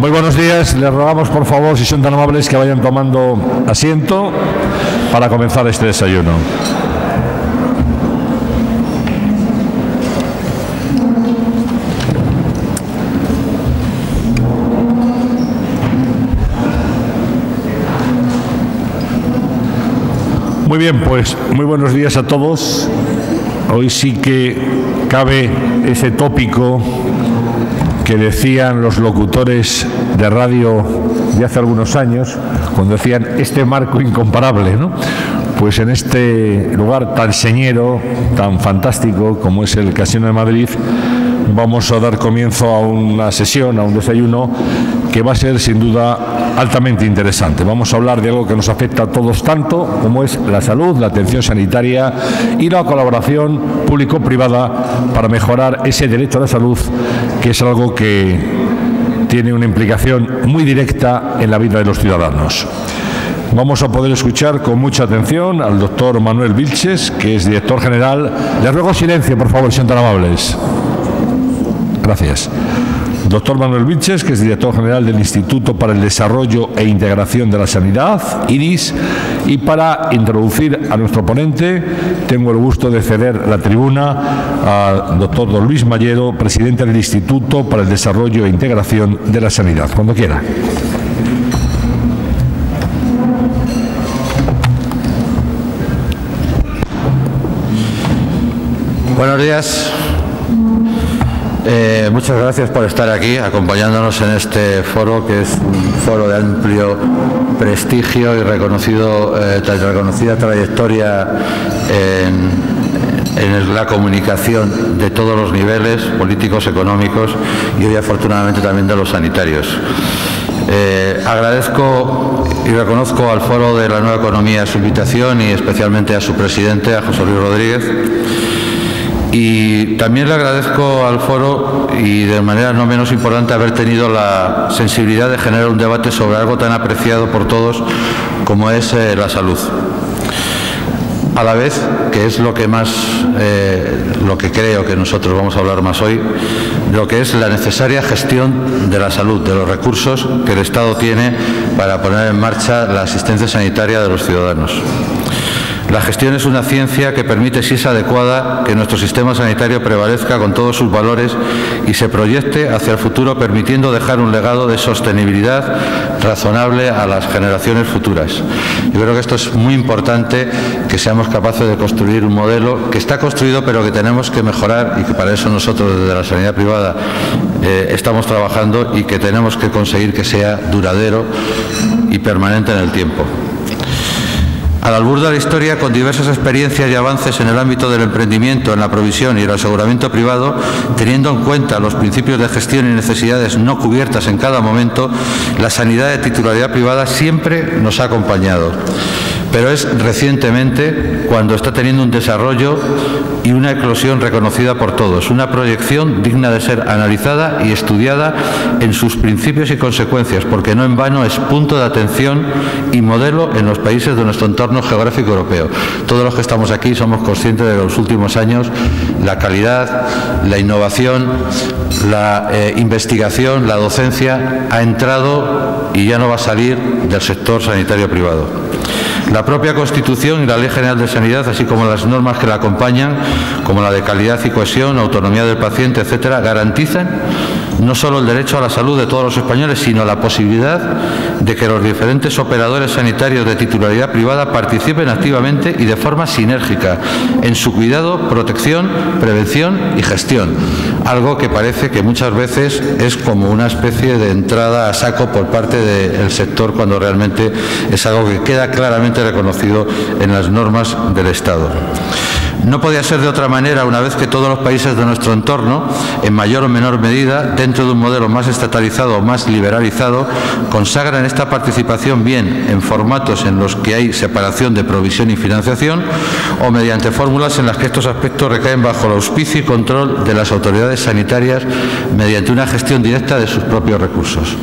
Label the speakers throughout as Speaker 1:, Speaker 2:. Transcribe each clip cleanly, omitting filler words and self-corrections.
Speaker 1: Muy buenos días. Les rogamos, por favor, si son tan amables, que vayan tomando asiento para comenzar este desayuno. Muy bien, pues muy buenos días a todos. Hoy sí que cabe ese tópico que decían los locutores de radio de hace algunos años, cuando decían este marco incomparable, ¿no? Pues en este lugar tan señero, tan fantástico como es el Casino de Madrid, vamos a dar comienzo a una sesión, a un desayuno que va a ser sin duda altamente interesante. Vamos a hablar de algo que nos afecta a todos tanto, como es la salud, la atención sanitaria y la colaboración público-privada para mejorar ese derecho a la salud, que es algo que tiene una implicación muy directa en la vida de los ciudadanos. Vamos a poder escuchar con mucha atención al doctor Manuel Vilches, que es director general. Les ruego silencio, por favor, si son tan amables. Gracias. Doctor Manuel Vilches, que es director general del Instituto para el Desarrollo e Integración de la Sanidad, IDIS, y para introducir a nuestro ponente, tengo el gusto de ceder la tribuna al doctor don Luis Mallero, presidente del Instituto para el Desarrollo e Integración de la Sanidad. Cuando quiera.
Speaker 2: Buenos días. Muchas gracias por estar aquí acompañándonos en este foro, que es un foro de amplio prestigio y reconocida trayectoria en la comunicación de todos los niveles, políticos, económicos y hoy afortunadamente también de los sanitarios. Agradezco y reconozco al Foro de la Nueva Economía su invitación y especialmente a su presidente, a José Luis Rodríguez. Y también le agradezco al foro, y de manera no menos importante, haber tenido la sensibilidad de generar un debate sobre algo tan apreciado por todos como es la salud. A la vez, que es lo que más, lo que creo que nosotros vamos a hablar más hoy, lo que es la necesaria gestión de la salud, de los recursos que el Estado tiene para poner en marcha la asistencia sanitaria de los ciudadanos. La gestión es una ciencia que permite, si es adecuada, que nuestro sistema sanitario prevalezca con todos sus valores y se proyecte hacia el futuro, permitiendo dejar un legado de sostenibilidad razonable a las generaciones futuras. Yo creo que esto es muy importante, que seamos capaces de construir un modelo que está construido pero que tenemos que mejorar y que para eso nosotros desde la sanidad privada estamos trabajando y que tenemos que conseguir que sea duradero y permanente en el tiempo. Al albur de la historia, con diversas experiencias y avances en el ámbito del emprendimiento, en la provisión y el aseguramiento privado, teniendo en cuenta los principios de gestión y necesidades no cubiertas en cada momento, la sanidad de titularidad privada siempre nos ha acompañado. Pero es recientemente cuando está teniendo un desarrollo y una eclosión reconocida por todos, una proyección digna de ser analizada y estudiada en sus principios y consecuencias, porque no en vano es punto de atención y modelo en los países de nuestro entorno geográfico europeo. Todos los que estamos aquí somos conscientes de que en los últimos años la calidad, la innovación, la investigación, la docencia ha entrado y ya no va a salir del sector sanitario privado. La propia Constitución y la Ley General de Sanidad, así como las normas que la acompañan, como la de calidad y cohesión, autonomía del paciente, etcétera, garantizan no solo el derecho a la salud de todos los españoles, sino la posibilidad de que los diferentes operadores sanitarios de titularidad privada participen activamente y de forma sinérgica en su cuidado, protección, prevención y gestión. Algo que parece que muchas veces es como una especie de entrada a saco por parte del sector, cuando realmente es algo que queda claramente reconocido en las normas del Estado. No podía ser de otra manera una vez que todos los países de nuestro entorno, en mayor o menor medida, dentro de un modelo más estatalizado o más liberalizado, consagran esta participación bien en formatos en los que hay separación de provisión y financiación o mediante fórmulas en las que estos aspectos recaen bajo el auspicio y control de las autoridades sanitarias mediante una gestión directa de sus propios recursos.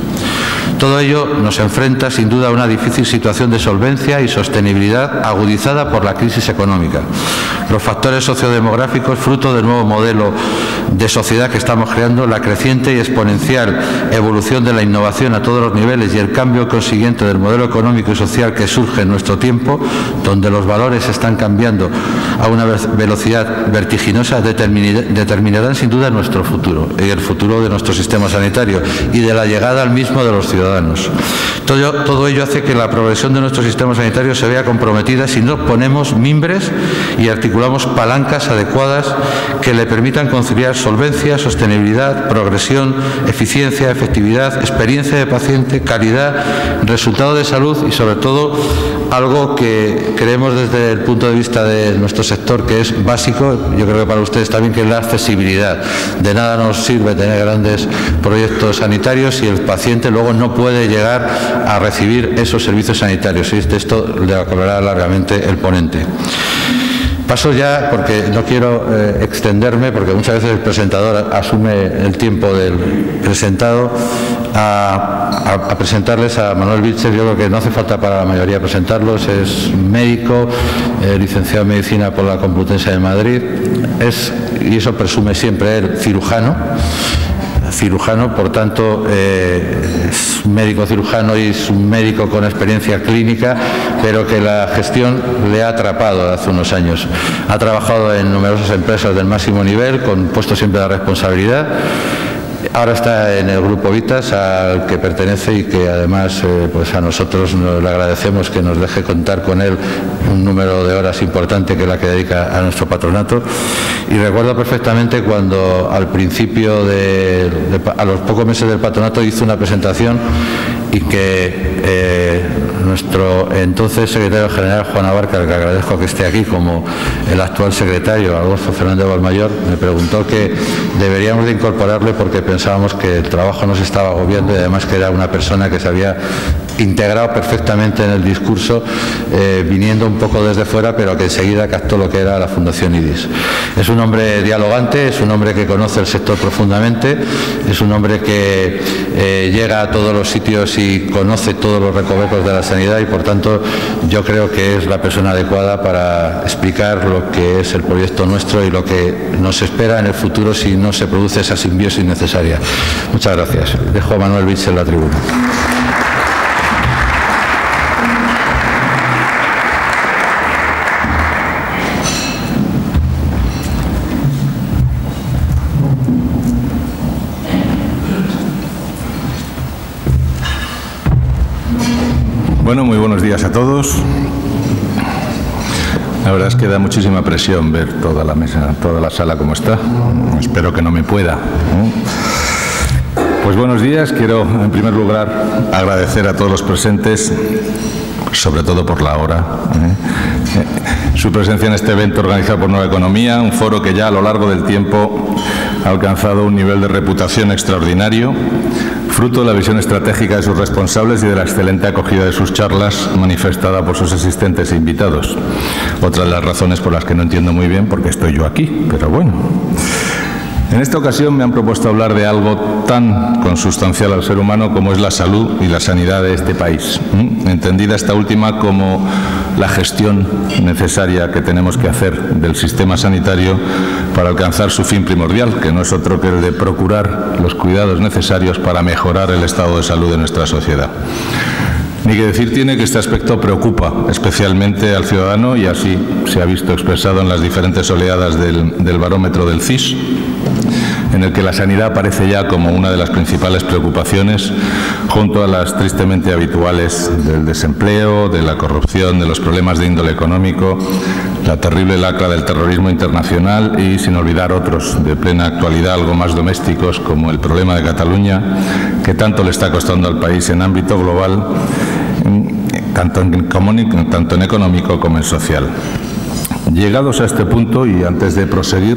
Speaker 2: Todo ello nos enfrenta sin duda a una difícil situación de solvencia y sostenibilidad agudizada por la crisis económica. Los factores sociodemográficos, fruto del nuevo modelo de sociedad que estamos creando, la creciente y exponencial evolución de la innovación a todos los niveles y el cambio consiguiente del modelo económico y social que surge en nuestro tiempo, donde los valores están cambiando a una velocidad vertiginosa, determinarán sin duda nuestro futuro y el futuro de nuestro sistema sanitario y de la llegada al mismo de los ciudadanos. Todo ello hace que la progresión de nuestro sistema sanitario se vea comprometida si no ponemos mimbres y articulamos palancas adecuadas que le permitan conciliar solvencia, sostenibilidad, progresión, eficiencia, efectividad, experiencia de paciente, calidad, resultado de salud y, sobre todo, algo que creemos desde el punto de vista de nuestro sector que es básico, yo creo que para ustedes también, que es la accesibilidad. De nada nos sirve tener grandes proyectos sanitarios si el paciente luego no puede llegar a recibir esos servicios sanitarios. Y de esto le hablará largamente el ponente. Paso ya, porque no quiero extenderme, porque muchas veces el presentador asume el tiempo del presentado, a presentarles a Manuel Vilches. Yo creo que no hace falta para la mayoría presentarlos. Es médico, licenciado en Medicina por la Complutense de Madrid, y eso presume siempre él, cirujano, por tanto, es médico cirujano y es un médico con experiencia clínica, pero que la gestión le ha atrapado hace unos años. Ha trabajado en numerosas empresas del máximo nivel, con puestos siempre de responsabilidad. Ahora está en el Grupo Vitas, al que pertenece, y que además pues a nosotros le agradecemos que nos deje contar con él un número de horas importante, que es la que dedica a nuestro patronato. Y recuerdo perfectamente cuando al principio, a los pocos meses del patronato, hizo una presentación y que nuestro entonces secretario general, Juan Abarca, al que agradezco que esté aquí, como el actual secretario, Adolfo Fernández Valmayor, me preguntó que deberíamos de incorporarle porque pensábamos que el trabajo nos estaba agobiando, y además que era una persona que se había integrado perfectamente en el discurso, viniendo un poco desde fuera, pero que enseguida captó lo que era la Fundación IDIS. Es un hombre dialogante, es un hombre que conoce el sector profundamente, es un hombre que llega a todos los sitios y conoce todos los recovecos de la sanidad, y por tanto yo creo que es la persona adecuada para explicar lo que es el proyecto nuestro y lo que nos espera en el futuro si no se produce esa simbiosis necesaria. Muchas gracias. Dejo a Manuel Vilches en la tribuna.
Speaker 1: Bueno, muy buenos días a todos. La verdad es que da muchísima presión ver toda la mesa, toda la sala como está. Espero que no me pueda, ¿no? Pues buenos días. Quiero, en primer lugar, agradecer a todos los presentes, sobre todo por la hora, su presencia en este evento organizado por Nueva Economía, un foro que ya a lo largo del tiempo ha alcanzado un nivel de reputación extraordinario, fruto de la visión estratégica de sus responsables y de la excelente acogida de sus charlas manifestada por sus asistentes e invitados. Otra de las razones por las que no entiendo muy bien por qué estoy yo aquí, pero bueno. En esta ocasión me han propuesto hablar de algo tan consustancial al ser humano como es la salud y la sanidad de este país, entendida esta última como la gestión necesaria que tenemos que hacer del sistema sanitario para alcanzar su fin primordial, que no es otro que el de procurar los cuidados necesarios para mejorar el estado de salud de nuestra sociedad. Ni que decir tiene que este aspecto preocupa especialmente al ciudadano, y así se ha visto expresado en las diferentes oleadas del barómetro del CIS, en el que la sanidad aparece ya como una de las principales preocupaciones, junto a las tristemente habituales del desempleo, de la corrupción, de los problemas de índole económico, la terrible lacra del terrorismo internacional y, sin olvidar, otros de plena actualidad, algo más domésticos, como el problema de Cataluña, que tanto le está costando al país en ámbito global, tanto en económico como en social. Llegados a este punto, y antes de proseguir,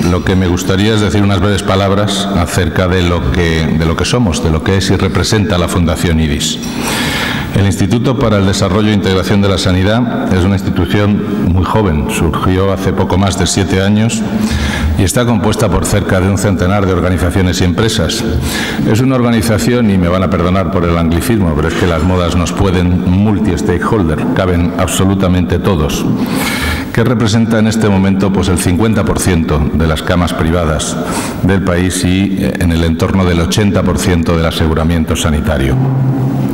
Speaker 1: lo que me gustaría es decir unas breves palabras acerca de lo que somos, de lo que es y representa la Fundación IDIS. El Instituto para el Desarrollo e Integración de la Sanidad es una institución muy joven, surgió hace poco más de 7 años y está compuesta por cerca de un centenar de organizaciones y empresas. Es una organización, y me van a perdonar por el anglicismo, pero es que las modas nos pueden, multi-stakeholder, caben absolutamente todos,
Speaker 3: que representa en este momento pues el 50% de las camas privadas del país y en el entorno del 80% del aseguramiento sanitario.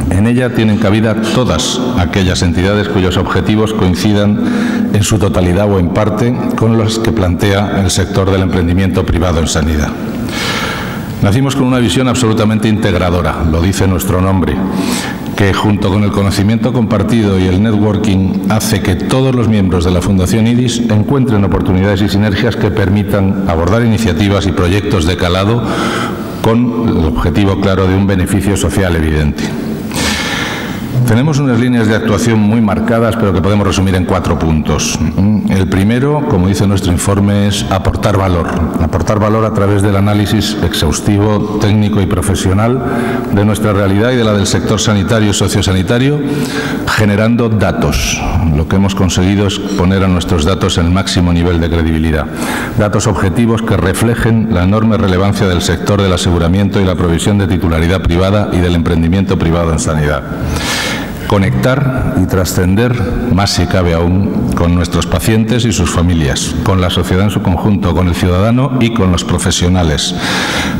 Speaker 3: En ella tienen cabida todas aquellas entidades cuyos objetivos coincidan en su totalidad o en parte con los que plantea el sector del emprendimiento privado en sanidad. Nacimos con una visión absolutamente integradora, lo dice nuestro nombre, que junto con el conocimiento compartido y el networking hace que todos los miembros de la Fundación IDIS encuentren oportunidades y sinergias que permitan abordar iniciativas y proyectos de calado con el objetivo claro de un beneficio social evidente. Tenemos unas líneas de actuación muy marcadas, pero que podemos resumir en 4 puntos. El primero, como dice nuestro informe, es aportar valor a través del análisis exhaustivo, técnico y profesional de nuestra realidad y de la del sector sanitario y sociosanitario, generando datos. Lo que hemos conseguido es poner a nuestros datos en el máximo nivel de credibilidad. Datos objetivos que reflejen la enorme relevancia del sector del aseguramiento y la provisión de titularidad privada y del emprendimiento privado en sanidad. Conectar y trascender, más si cabe aún, con nuestros pacientes y sus familias, con la sociedad en su conjunto, con el ciudadano y con los profesionales,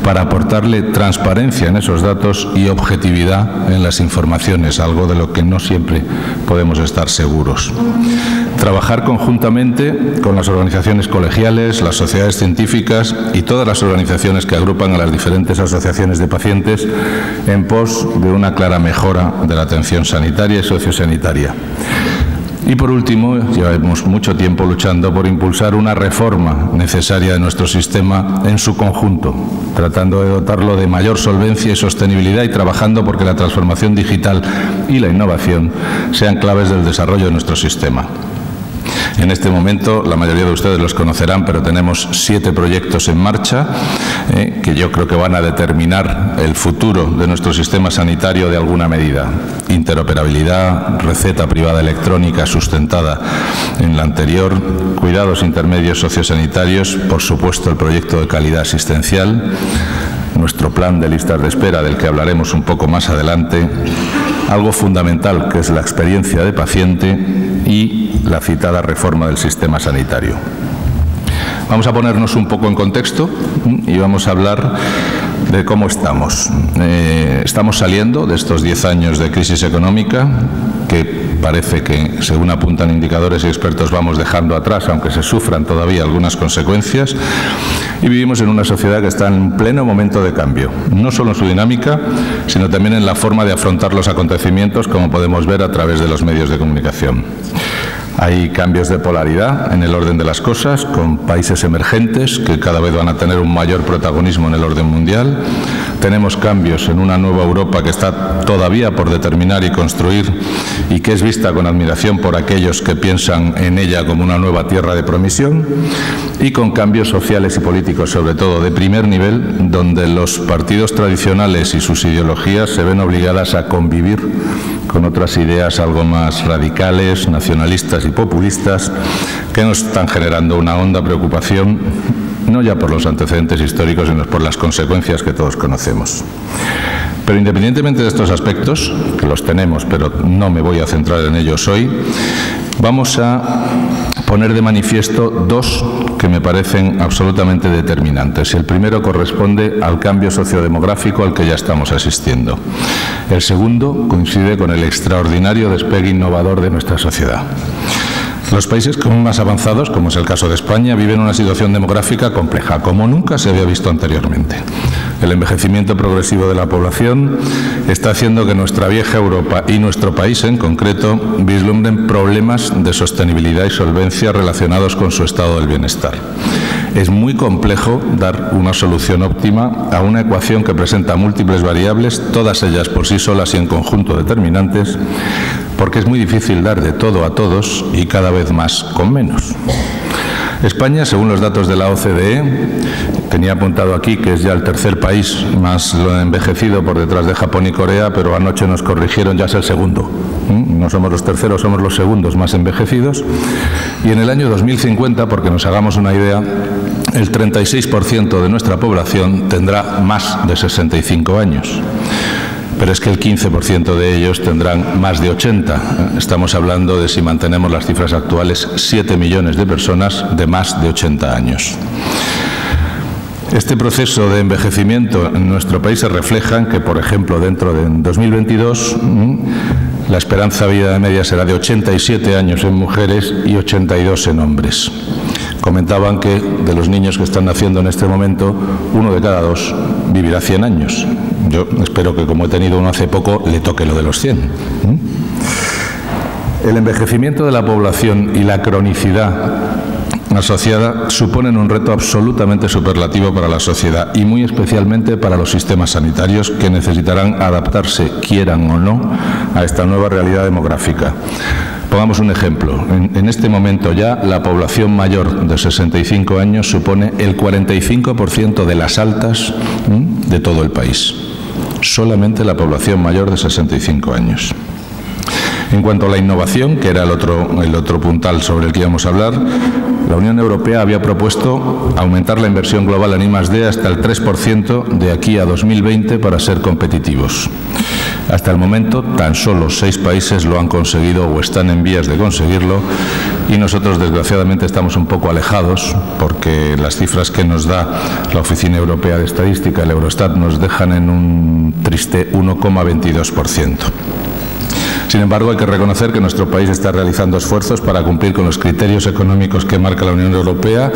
Speaker 3: para aportarle transparencia en esos datos y objetividad en las informaciones, algo de lo que no siempre podemos estar seguros. Trabajar conjuntamente con las organizaciones colegiales, las sociedades científicas y todas las organizaciones que agrupan a las diferentes asociaciones de pacientes en pos de una clara mejora de la atención sanitaria y sociosanitaria. Y por último, llevamos mucho tiempo luchando por impulsar una reforma necesaria de nuestro sistema en su conjunto, tratando de dotarlo de mayor solvencia y sostenibilidad y trabajando porque la transformación digital y la innovación sean claves del desarrollo de nuestro sistema. En este momento, la mayoría de ustedes los conocerán, pero tenemos 7 proyectos en marcha que yo creo que van a determinar el futuro de nuestro sistema sanitario de alguna medida. Interoperabilidad, receta privada electrónica sustentada en la anterior, cuidados intermedios sociosanitarios, por supuesto el proyecto de calidad asistencial, nuestro plan de listas de espera del que hablaremos un poco más adelante, algo fundamental que es la experiencia de paciente y la citada reforma del sistema sanitario. Vamos a ponernos un poco en contexto y vamos a hablar de cómo estamos. Estamos saliendo de estos 10 años de crisis económica que parece que, según apuntan indicadores y expertos, vamos dejando atrás, aunque se sufran todavía algunas consecuencias, y vivimos en una sociedad que está en pleno momento de cambio, no solo en su dinámica, sino también en la forma de afrontar los acontecimientos, como podemos ver a través de los medios de comunicación. Hay cambios de polaridad en el orden de las cosas, con países emergentes que cada vez van a tener un mayor protagonismo en el orden mundial. Tenemos cambios en una nueva Europa que está todavía por determinar y construir y que es vista con admiración por aquellos que piensan en ella como una nueva tierra de promisión, y con cambios sociales y políticos, sobre todo de primer nivel, donde los partidos tradicionales y sus ideologías se ven obligadas a convivir con otras ideas algo más radicales, nacionalistas y populistas, que nos están generando una honda preocupación, no ya por los antecedentes históricos, sino por las consecuencias que todos conocemos. Pero independientemente de estos aspectos, que los tenemos, pero no me voy a centrar en ellos hoy, vamos a poner de manifiesto 2 que me parecen absolutamente determinantes. El primero corresponde al cambio sociodemográfico al que ya estamos asistiendo. El segundo coincide con el extraordinario despegue innovador de nuestra sociedad. Los países más avanzados, como es el caso de España, viven una situación demográfica compleja, como nunca se había visto anteriormente. El envejecimiento progresivo de la población está haciendo que nuestra vieja Europa y nuestro país en concreto vislumbren problemas de sostenibilidad y solvencia relacionados con su estado del bienestar. Es muy complejo dar una solución óptima a una ecuación que presenta múltiples variables, todas ellas por sí solas y en conjunto determinantes, porque es muy difícil dar de todo a todos y cada vez más con menos. España, según los datos de la OCDE, tenía apuntado aquí que es ya el tercer país más envejecido por detrás de Japón y Corea, pero anoche nos corrigieron, ya es el segundo. No somos los terceros, somos los segundos más envejecidos. Y en el año 2050, porque nos hagamos una idea, el 36% de nuestra población tendrá más de 65 años. pero es que el 15% de ellos tendrán más de 80. Estamos hablando de, si mantenemos las cifras actuales, 7 millones de personas de más de 80 años. Este proceso de envejecimiento en nuestro país se refleja en que, por ejemplo, dentro de 2022, la esperanza de vida media será de 87 años en mujeres y 82 en hombres. Comentaban que de los niños que están naciendo en este momento, 1 de cada 2 vivirá 100 años. Yo espero que, como he tenido uno hace poco, le toque lo de los 100. El envejecimiento de la población y la cronicidad asociada suponen un reto absolutamente superlativo para la sociedad y muy especialmente para los sistemas sanitarios, que necesitarán adaptarse, quieran o no, a esta nueva realidad demográfica. Pongamos un ejemplo. En este momento ya la población mayor de 65 años supone el 45% de las altas de todo el país. Solamente la población mayor de 65 años. En cuanto a la innovación, que era el otro puntal sobre el que íbamos a hablar, la Unión Europea había propuesto aumentar la inversión global en I+D hasta el 3% de aquí a 2020 para ser competitivos. Hasta el momento, tan solo 6 países lo han conseguido o están en vías de conseguirlo, y nosotros, desgraciadamente, estamos un poco alejados, porque las cifras que nos da la Oficina Europea de Estadística, el Eurostat, nos dejan en un triste 1,22%. Sin embargo, hay que reconocer que nuestro país está realizando esfuerzos para cumplir con los criterios económicos que marca la Unión Europea,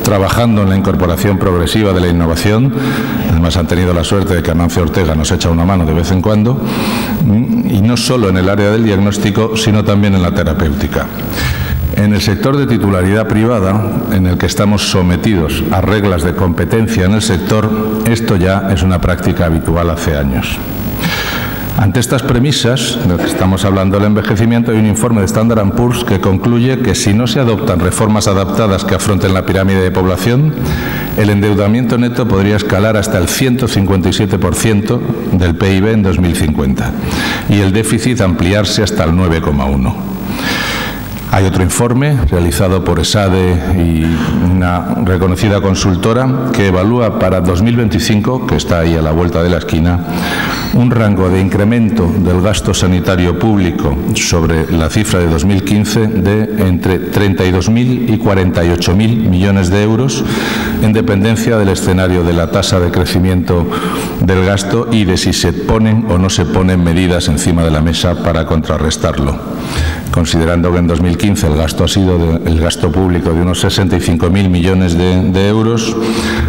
Speaker 3: trabajando en la incorporación progresiva de la innovación. Además, han tenido la suerte de que Amancio Ortega nos echa una mano de vez en cuando, y no solo en el área del diagnóstico, sino también en la terapéutica. En el sector de titularidad privada, en el que estamos sometidos a reglas de competencia en el sector, esto ya es una práctica habitual hace años. Ante estas premisas, de lo que estamos hablando del envejecimiento, hay un informe de Standard & Poor's que concluye que si no se adoptan reformas adaptadas que afronten la pirámide de población, el endeudamiento neto podría escalar hasta el 157% del PIB en 2050 y el déficit ampliarse hasta el 9,1%. Hay otro informe realizado por ESADE y una reconocida consultora que evalúa para 2025, que está ahí a la vuelta de la esquina, un rango de incremento del gasto sanitario público sobre la cifra de 2015 de entre 32.000 y 48.000 millones de euros, en dependencia del escenario de la tasa de crecimiento del gasto y de si se ponen o no se ponen medidas encima de la mesa para contrarrestarlo. Considerando que en 2015 el gasto ha sido el gasto público de unos 65.000 millones de euros,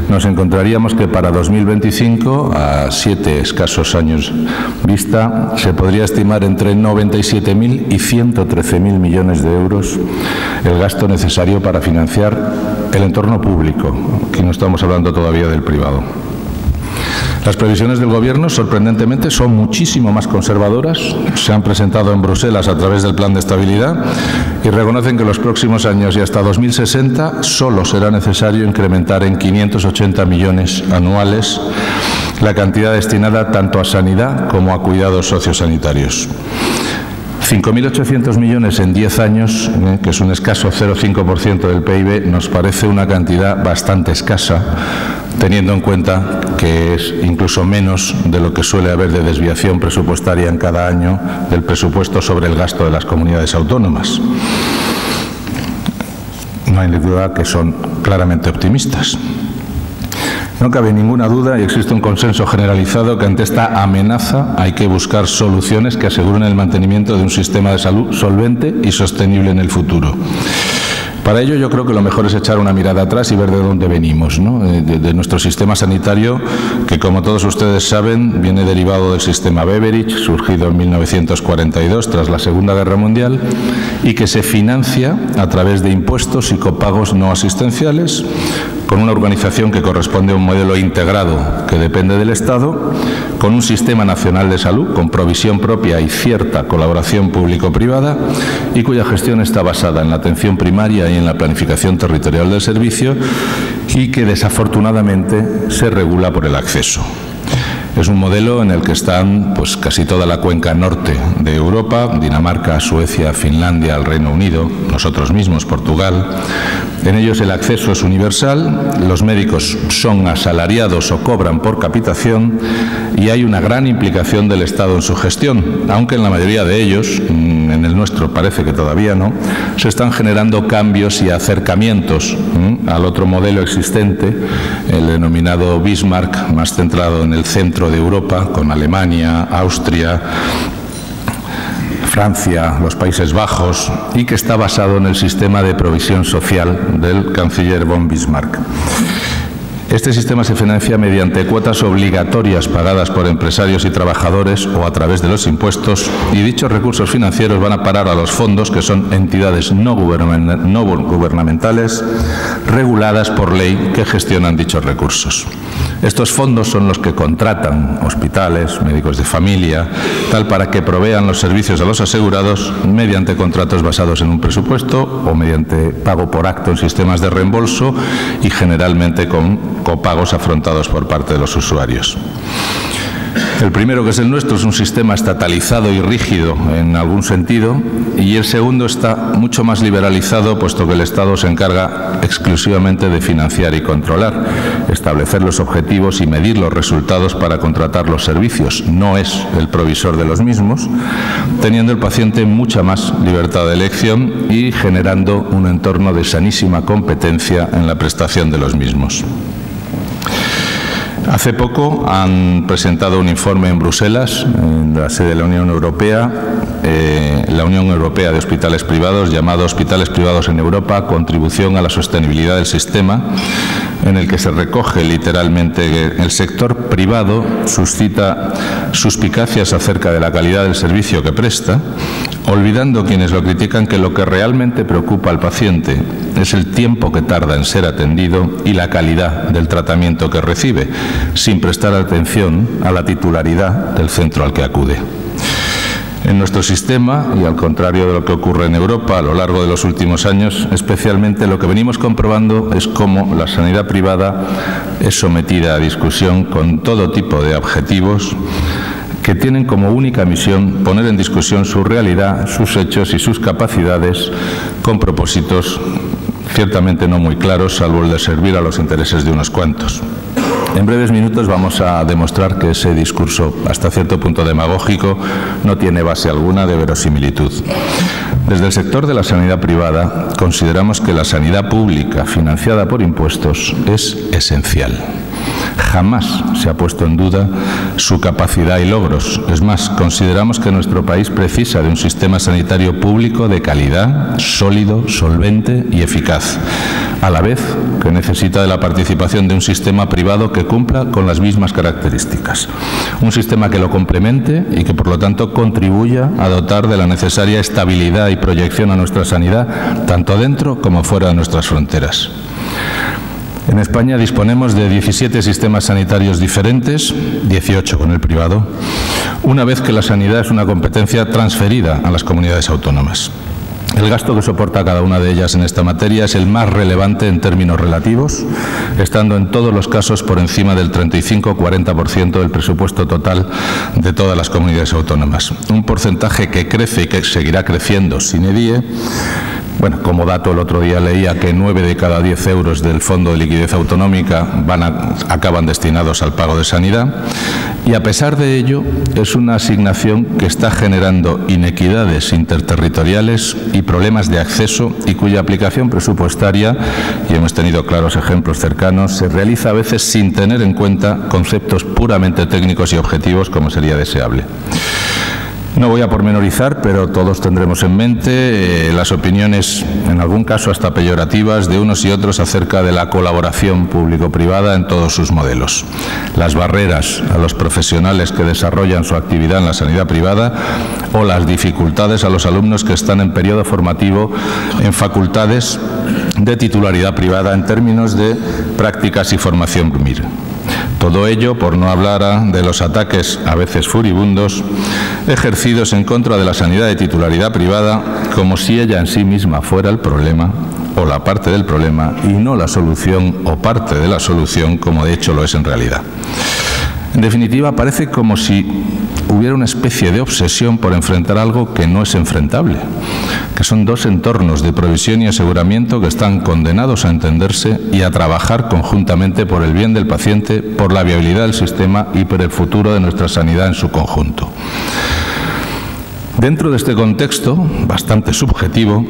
Speaker 3: nos encontraríamos que para 2025, a 7 escasos años vista, se podría estimar entre 97.000 y 113.000 millones de euros el gasto necesario para financiar el entorno público. Aquí no estamos hablando todavía del privado. Las previsiones del Gobierno, sorprendentemente, son muchísimo más conservadoras. Se han presentado en Bruselas a través del Plan de Estabilidad y reconocen que en los próximos años y hasta 2060 solo será necesario incrementar en 580 millones anuales la cantidad destinada tanto a sanidad como a cuidados sociosanitarios. 5.800 millones en 10 años, que es un escaso 0,5% del PIB, nos parece una cantidad bastante escasa, teniendo en cuenta que es incluso menos de lo que suele haber de desviación presupuestaria en cada año del presupuesto sobre el gasto de las comunidades autónomas. No hay duda que son claramente optimistas. No cabe ninguna duda y existe un consenso generalizado que ante esta amenaza hay que buscar soluciones que aseguren el mantenimiento de un sistema de salud solvente y sostenible en el futuro. Para ello yo creo que lo mejor es echar una mirada atrás y ver de dónde venimos, ¿no? De nuestro sistema sanitario, que como todos ustedes saben viene derivado del sistema Beveridge, surgido en 1942 tras la Segunda Guerra Mundial, y que se financia a través de impuestos y copagos no asistenciales, con una organización que corresponde a un modelo integrado que depende del Estado, con un sistema nacional de salud con provisión propia y cierta colaboración público-privada, y cuya gestión está basada en la atención primaria y en la planificación territorial del servicio, y que desafortunadamente se regula por el acceso. Es un modelo en el que están pues casi toda la cuenca norte de Europa, Dinamarca, Suecia, Finlandia, el Reino Unido, nosotros mismos, Portugal. En ellos el acceso es universal, los médicos son asalariados o cobran por capitación y hay una gran implicación del Estado en su gestión, aunque en la mayoría de ellos, en el nuestro parece que todavía no, se están generando cambios y acercamientos al otro modelo existente, el denominado Bismarck, más centrado en el centro de Europa, con Alemania, Austria, Francia, los Países Bajos, y que está basado en el sistema de provisión social del canciller von Bismarck. Este sistema se financia mediante cuotas obligatorias pagadas por empresarios y trabajadores o a través de los impuestos, y dichos recursos financieros van a parar a los fondos, que son entidades no gubernamentales reguladas por ley que gestionan dichos recursos. Estos fondos son los que contratan hospitales, médicos de familia, tal para que provean los servicios a los asegurados mediante contratos basados en un presupuesto o mediante pago por acto en sistemas de reembolso y generalmente con copagos afrontados por parte de los usuarios. El primero, que es el nuestro, es un sistema estatalizado y rígido en algún sentido, y el segundo está mucho más liberalizado, puesto que el Estado se encarga exclusivamente de financiar y controlar, establecer los objetivos y medir los resultados para contratar los servicios. No es el provisor de los mismos, teniendo el paciente mucha más libertad de elección y generando un entorno de sanísima competencia en la prestación de los mismos. Hace poco han presentado un informe en Bruselas, en la sede de la Unión Europea de Hospitales Privados, llamado Hospitales Privados en Europa, contribución a la sostenibilidad del sistema, en el que se recoge literalmente que el sector privado suscita suspicacias acerca de la calidad del servicio que presta, olvidando quienes lo critican que lo que realmente preocupa al paciente es el tiempo que tarda en ser atendido y la calidad del tratamiento que recibe, sin prestar atención a la titularidad del centro al que acude. En nuestro sistema, y al contrario de lo que ocurre en Europa a lo largo de los últimos años, especialmente lo que venimos comprobando es cómo la sanidad privada es sometida a discusión con todo tipo de objetivos que tienen como única misión poner en discusión su realidad, sus hechos y sus capacidades con propósitos ciertamente no muy claros, salvo el de servir a los intereses de unos cuantos. En breves minutos vamos a demostrar que ese discurso, hasta cierto punto demagógico, no tiene base alguna de verosimilitud. Desde el sector de la sanidad privada consideramos que la sanidad pública financiada por impuestos es esencial. Jamás se ha puesto en duda su capacidad y logros. Es más, consideramos que nuestro país precisa de un sistema sanitario público de calidad, sólido, solvente y eficaz, a la vez que necesita de la participación de un sistema privado que cumpla con las mismas características. Un sistema que lo complemente y que, por lo tanto, contribuya a dotar de la necesaria estabilidad y proyección a nuestra sanidad, tanto dentro como fuera de nuestras fronteras. En España disponemos de 17 sistemas sanitarios diferentes, 18 con el privado, una vez que la sanidad es una competencia transferida a las comunidades autónomas. El gasto que soporta cada una de ellas en esta materia es el más relevante en términos relativos, estando en todos los casos por encima del 35-40% del presupuesto total de todas las comunidades autónomas. Un porcentaje que crece y que seguirá creciendo sine die. Bueno, como dato, el otro día leía que 9 de cada 10 euros del Fondo de Liquidez Autonómica acaban destinados al pago de sanidad, y a pesar de ello es una asignación que está generando inequidades interterritoriales y problemas de acceso, y cuya aplicación presupuestaria, y hemos tenido claros ejemplos cercanos, se realiza a veces sin tener en cuenta conceptos puramente técnicos y objetivos como sería deseable. No voy a pormenorizar, pero todos tendremos en mente las opiniones, en algún caso hasta peyorativas, de unos y otros acerca de la colaboración público-privada en todos sus modelos. Las barreras a los profesionales que desarrollan su actividad en la sanidad privada o las dificultades a los alumnos que están en periodo formativo en facultades de titularidad privada en términos de prácticas y formación MIR. Todo ello por no hablar de los ataques, a veces furibundos, ejercidos en contra de la sanidad de titularidad privada, como si ella en sí misma fuera el problema o la parte del problema, y no la solución o parte de la solución, como de hecho lo es en realidad. En definitiva, parece como si hubiera una especie de obsesión por enfrentar algo que no es enfrentable, que son dos entornos de provisión y aseguramiento que están condenados a entenderse y a trabajar conjuntamente por el bien del paciente, por la viabilidad del sistema y por el futuro de nuestra sanidad en su conjunto. Dentro de este contexto, bastante subjetivo,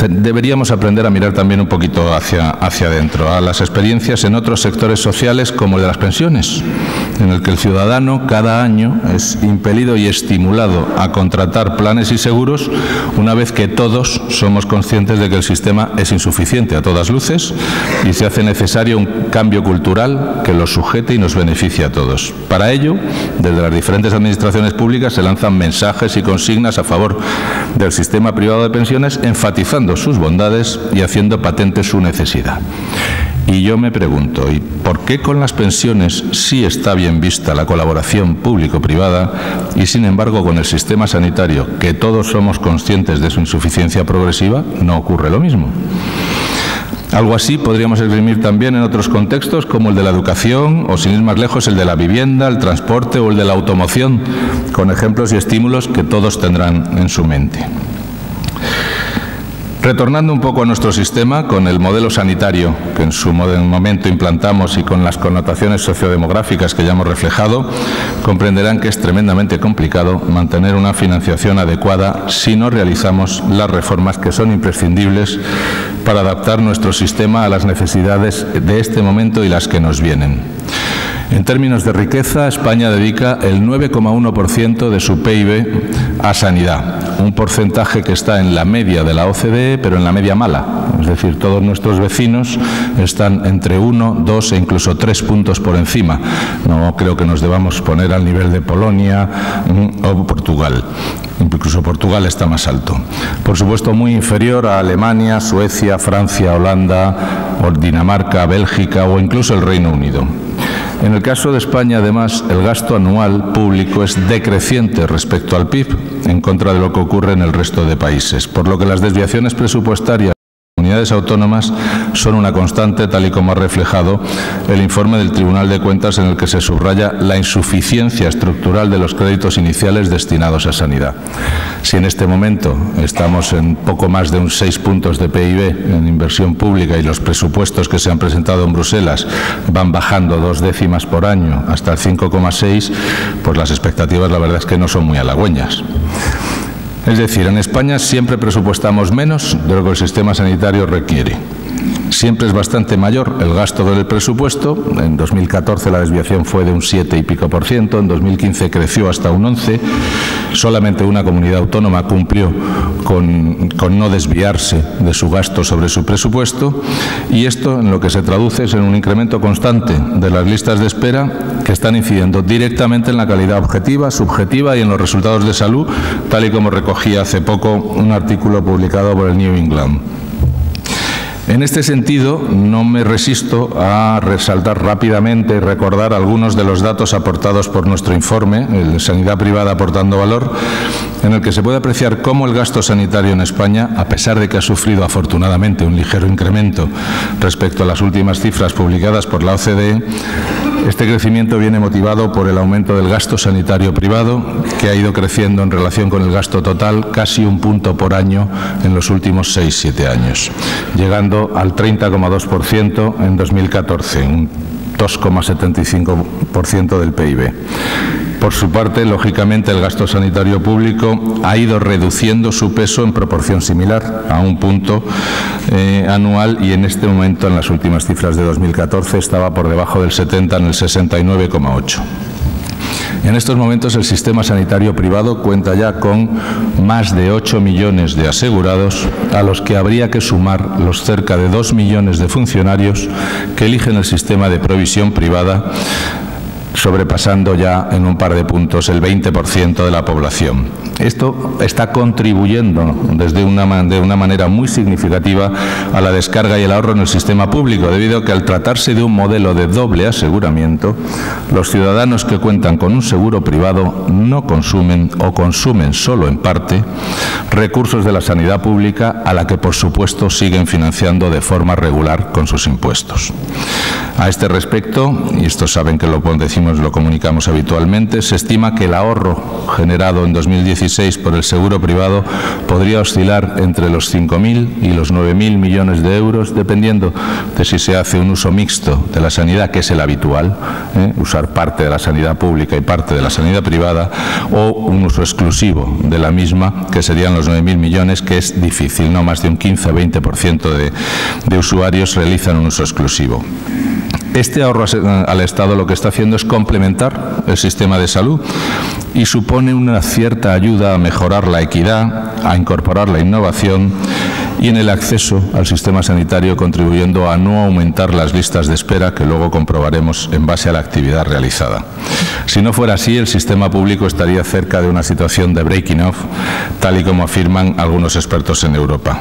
Speaker 3: deberíamos aprender a mirar también un poquito hacia adentro, a las experiencias en otros sectores sociales como el de las pensiones, en el que el ciudadano cada año es impelido y estimulado a contratar planes y seguros una vez que todos somos conscientes de que el sistema es insuficiente a todas luces y se hace necesario un cambio cultural que lo sujete y nos beneficie a todos. Para ello, desde las diferentes administraciones públicas se lanzan mensajes y consignas a favor del sistema privado de pensiones, enfatizando sus bondades y haciendo patente su necesidad. Y yo me pregunto, ¿y por qué con las pensiones sí está bien vista la colaboración público-privada y sin embargo con el sistema sanitario, que todos somos conscientes de su insuficiencia progresiva, no ocurre lo mismo? Algo así podríamos esgrimir también en otros contextos como el de la educación o, sin ir más lejos, el de la vivienda, el transporte o el de la automoción, con ejemplos y estímulos que todos tendrán en su mente. Retornando un poco a nuestro sistema, con el modelo sanitario que en su momento implantamos y con las connotaciones sociodemográficas que ya hemos reflejado, comprenderán que es tremendamente complicado mantener una financiación adecuada si no realizamos las reformas que son imprescindibles para adaptar nuestro sistema a las necesidades de este momento y las que nos vienen. En términos de riqueza, España dedica el 9,1% de su PIB a sanidad, un porcentaje que está en la media de la OCDE, pero en la media mala. Es decir, todos nuestros vecinos están entre 1, 2 e incluso 3 puntos por encima. No creo que nos debamos poner al nivel de Polonia o Portugal. Incluso Portugal está más alto. Por supuesto, muy inferior a Alemania, Suecia, Francia, Holanda, o Dinamarca, Bélgica o incluso el Reino Unido. En el caso de España, además, el gasto anual público es decreciente respecto al PIB, en contra de lo que ocurre en el resto de países, por lo que las desviaciones presupuestarias de comunidades autónomas son una constante, tal y como ha reflejado el informe del Tribunal de Cuentas, en el que se subraya la insuficiencia estructural de los créditos iniciales destinados a sanidad. Si en este momento estamos en poco más de 6 puntos de PIB en inversión pública y los presupuestos que se han presentado en Bruselas van bajando 2 décimas por año hasta el 5,6, pues las expectativas la verdad es que no son muy halagüeñas. Es decir, en España siempre presupuestamos menos de lo que el sistema sanitario requiere. Siempre es bastante mayor el gasto del presupuesto. En 2014 la desviación fue de un 7 y pico por ciento, en 2015 creció hasta un 11. Solamente una comunidad autónoma cumplió con no desviarse de su gasto sobre su presupuesto, y esto en lo que se traduce es en un incremento constante de las listas de espera que están incidiendo directamente en la calidad objetiva, subjetiva y en los resultados de salud, tal y como recogía hace poco un artículo publicado por el New England. En este sentido, no me resisto a resaltar rápidamente y recordar algunos de los datos aportados por nuestro informe, el de Sanidad Privada aportando valor, en el que se puede apreciar cómo el gasto sanitario en España, a pesar de que ha sufrido afortunadamente un ligero incremento respecto a las últimas cifras publicadas por la OCDE, este crecimiento viene motivado por el aumento del gasto sanitario privado, que ha ido creciendo en relación con el gasto total casi un punto por año en los últimos 6-7 años, llegando al 30,2% en 2014, un 2,75% del PIB. Por su parte, lógicamente, el gasto sanitario público ha ido reduciendo su peso en proporción similar, a un punto anual, y en este momento, en las últimas cifras de 2014, estaba por debajo del 70, en el 69,8. En estos momentos el sistema sanitario privado cuenta ya con más de 8 millones de asegurados, a los que habría que sumar los cerca de 2 millones de funcionarios que eligen el sistema de provisión privada, sobrepasando ya en un par de puntos el 20% de la población. Esto está contribuyendo de una manera muy significativa a la descarga y el ahorro en el sistema público, debido a que al tratarse de un modelo de doble aseguramiento, los ciudadanos que cuentan con un seguro privado no consumen o consumen solo en parte recursos de la sanidad pública, a la que por supuesto siguen financiando de forma regular con sus impuestos. A este respecto, y esto saben que lo comunicamos habitualmente, se estima que el ahorro generado en 2016 por el seguro privado podría oscilar entre los 5.000 y los 9.000 millones de euros, dependiendo de si se hace un uso mixto de la sanidad, que es el habitual, usar parte de la sanidad pública y parte de la sanidad privada, o un uso exclusivo de la misma, que serían los 9.000 millones, que es difícil, no más de un 15-20% de usuarios realizan un uso exclusivo. Este ahorro al Estado lo que está haciendo es complementar el sistema de salud y supone una cierta ayuda a mejorar la equidad, a incorporar la innovación y en el acceso al sistema sanitario, contribuyendo a no aumentar las listas de espera, que luego comprobaremos en base a la actividad realizada. Si no fuera así, el sistema público estaría cerca de una situación de breaking off, tal y como afirman algunos expertos en Europa.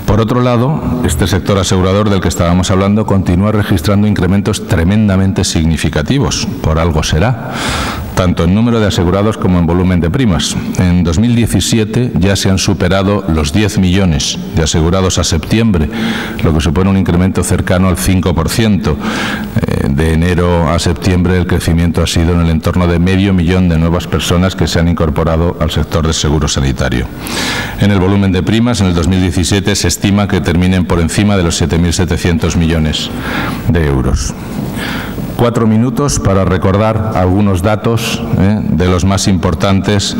Speaker 3: Por otro lado, este sector asegurador del que estábamos hablando continúa registrando incrementos tremendamente significativos. Por algo será, tanto en número de asegurados como en volumen de primas. En 2017 ya se han superado los 10 millones de asegurados a septiembre, lo que supone un incremento cercano al 5%. De enero a septiembre el crecimiento ha sido en el entorno de 500.000 de nuevas personas que se han incorporado al sector de seguro sanitario. En el volumen de primas, en el 2017 se estima que terminen por encima de los 7.700 millones de euros. 4 minutos para recordar algunos datos de los más importantes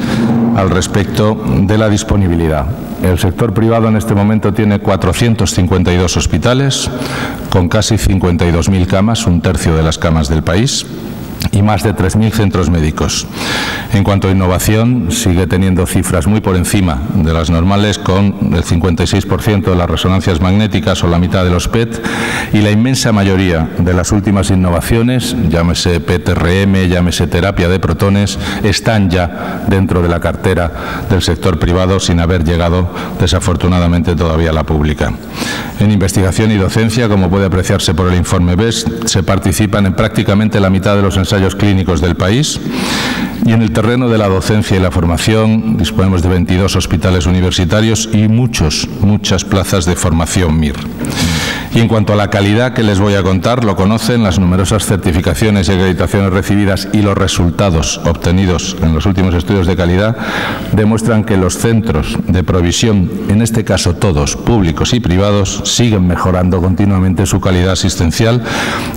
Speaker 3: al respecto de la disponibilidad. El sector privado en este momento tiene 452 hospitales con casi 52.000 camas, un tercio de las camas del país, y más de 3.000 centros médicos. En cuanto a innovación, sigue teniendo cifras muy por encima de las normales, con el 56% de las resonancias magnéticas o la mitad de los PET, y la inmensa mayoría de las últimas innovaciones, llámese PET-RM, llámese terapia de protones, están ya dentro de la cartera del sector privado, sin haber llegado desafortunadamente todavía a la pública. En investigación y docencia, como puede apreciarse por el informe BEST, se participan en prácticamente la mitad de los ensayos clínicos del país, y en el terreno de la docencia y la formación disponemos de 22 hospitales universitarios y muchas plazas de formación MIR. Y en cuanto a la calidad, que les voy a contar, lo conocen, las numerosas certificaciones y acreditaciones recibidas y los resultados obtenidos en los últimos estudios de calidad demuestran que los centros de provisión, en este caso todos, públicos y privados, siguen mejorando continuamente su calidad asistencial,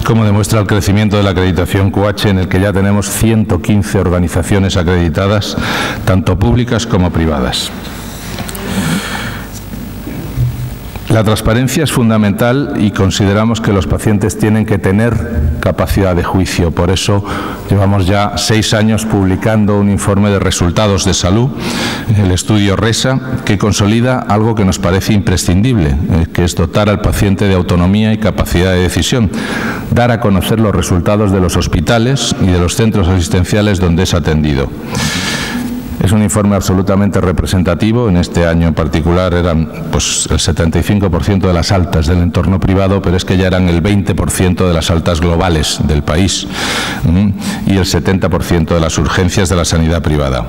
Speaker 3: como demuestra el crecimiento de la acreditación QH, en el que ya tenemos 115 organizaciones acreditadas, tanto públicas como privadas. La transparencia es fundamental y consideramos que los pacientes tienen que tener capacidad de juicio. Por eso llevamos ya 6 años publicando un informe de resultados de salud, el estudio RESA, que consolida algo que nos parece imprescindible, que es dotar al paciente de autonomía y capacidad de decisión, dar a conocer los resultados de los hospitales y de los centros asistenciales donde es atendido. Es un informe absolutamente representativo. En este año en particular eran el 75% de las altas del entorno privado, pero es que ya eran el 20% de las altas globales del país y el 70% de las urgencias de la sanidad privada.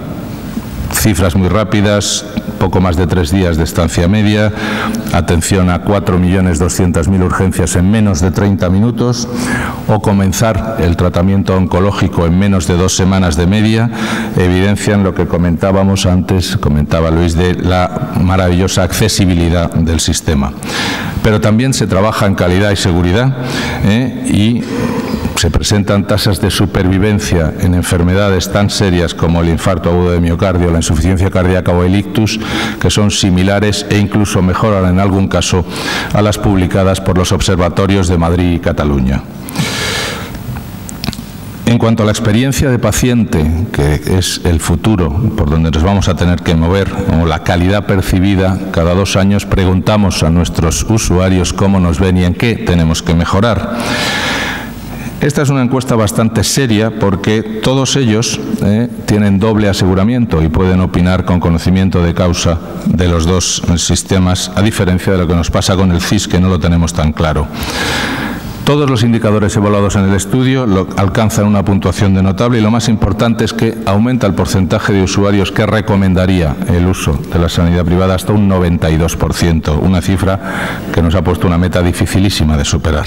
Speaker 3: Cifras muy rápidas: poco más de 3 días de estancia media, atención a 4.200.000 urgencias en menos de 30 minutos, o comenzar el tratamiento oncológico en menos de 2 semanas de media, evidencian lo que comentábamos antes, comentaba Luis, de la maravillosa accesibilidad del sistema. Pero también se trabaja en calidad y seguridad y se presentan tasas de supervivencia en enfermedades tan serias como el infarto agudo de miocardio, la insuficiencia cardíaca o el ictus, que son similares e incluso mejoran en algún caso a las publicadas por los observatorios de Madrid y Cataluña. En cuanto a la experiencia de paciente, que es el futuro por donde nos vamos a tener que mover, o la calidad percibida, cada 2 años preguntamos a nuestros usuarios cómo nos ven y en qué tenemos que mejorar. Esta es una encuesta bastante seria porque todos ellos tienen doble aseguramiento y pueden opinar con conocimiento de causa de los dos sistemas, a diferencia de lo que nos pasa con el CIS, que no lo tenemos tan claro. Todos los indicadores evaluados en el estudio alcanzan una puntuación de notable y lo más importante es que aumenta el porcentaje de usuarios que recomendaría el uso de la sanidad privada hasta un 92%, una cifra que nos ha puesto una meta dificilísima de superar.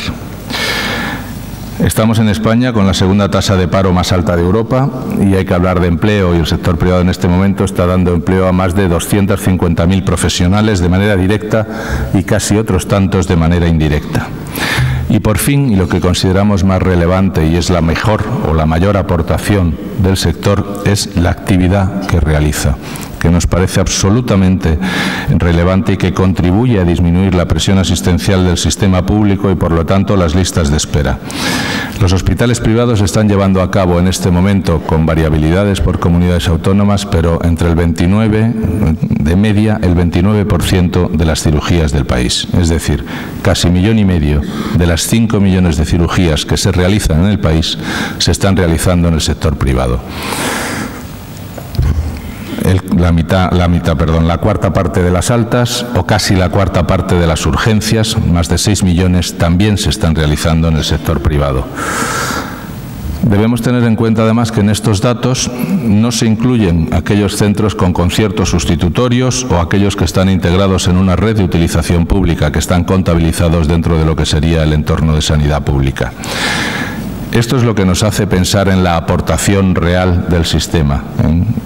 Speaker 3: Estamos en España con la segunda tasa de paro más alta de Europa y hay que hablar de empleo, y el sector privado en este momento está dando empleo a más de 250.000 profesionales de manera directa y casi otros tantos de manera indirecta. Y por fin, y lo que consideramos más relevante y es la mejor o la mayor aportación del sector, es la actividad que realiza, que nos parece absolutamente relevante y que contribuye a disminuir la presión asistencial del sistema público y, por lo tanto, las listas de espera. Los hospitales privados están llevando a cabo en este momento, con variabilidades por comunidades autónomas, pero entre el 29, de media, el 29% de las cirugías del país. Es decir, casi 1,5 millones de las 5 millones de cirugías que se realizan en el país se están realizando en el sector privado. La cuarta parte de las altas o casi la cuarta parte de las urgencias, más de 6 millones, también se están realizando en el sector privado. Debemos tener en cuenta además que en estos datos no se incluyen aquellos centros con conciertos sustitutorios o aquellos que están integrados en una red de utilización pública, que están contabilizados dentro de lo que sería el entorno de sanidad pública. Esto es lo que nos hace pensar en la aportación real del sistema.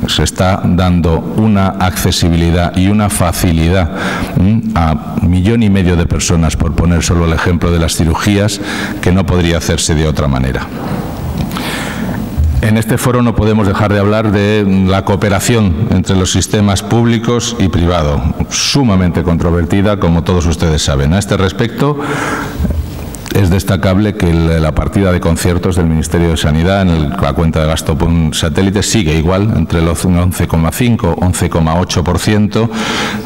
Speaker 3: Se está dando una accesibilidad y una facilidad a 1,5 millones de personas, por poner solo el ejemplo de las cirugías, que no podría hacerse de otra manera. En este foro no podemos dejar de hablar de la cooperación entre los sistemas públicos y privados, sumamente controvertida, como todos ustedes saben. A este respecto, es destacable que la partida de conciertos del Ministerio de Sanidad en la cuenta de gasto por satélite sigue igual, entre el 11,5 y 11,8%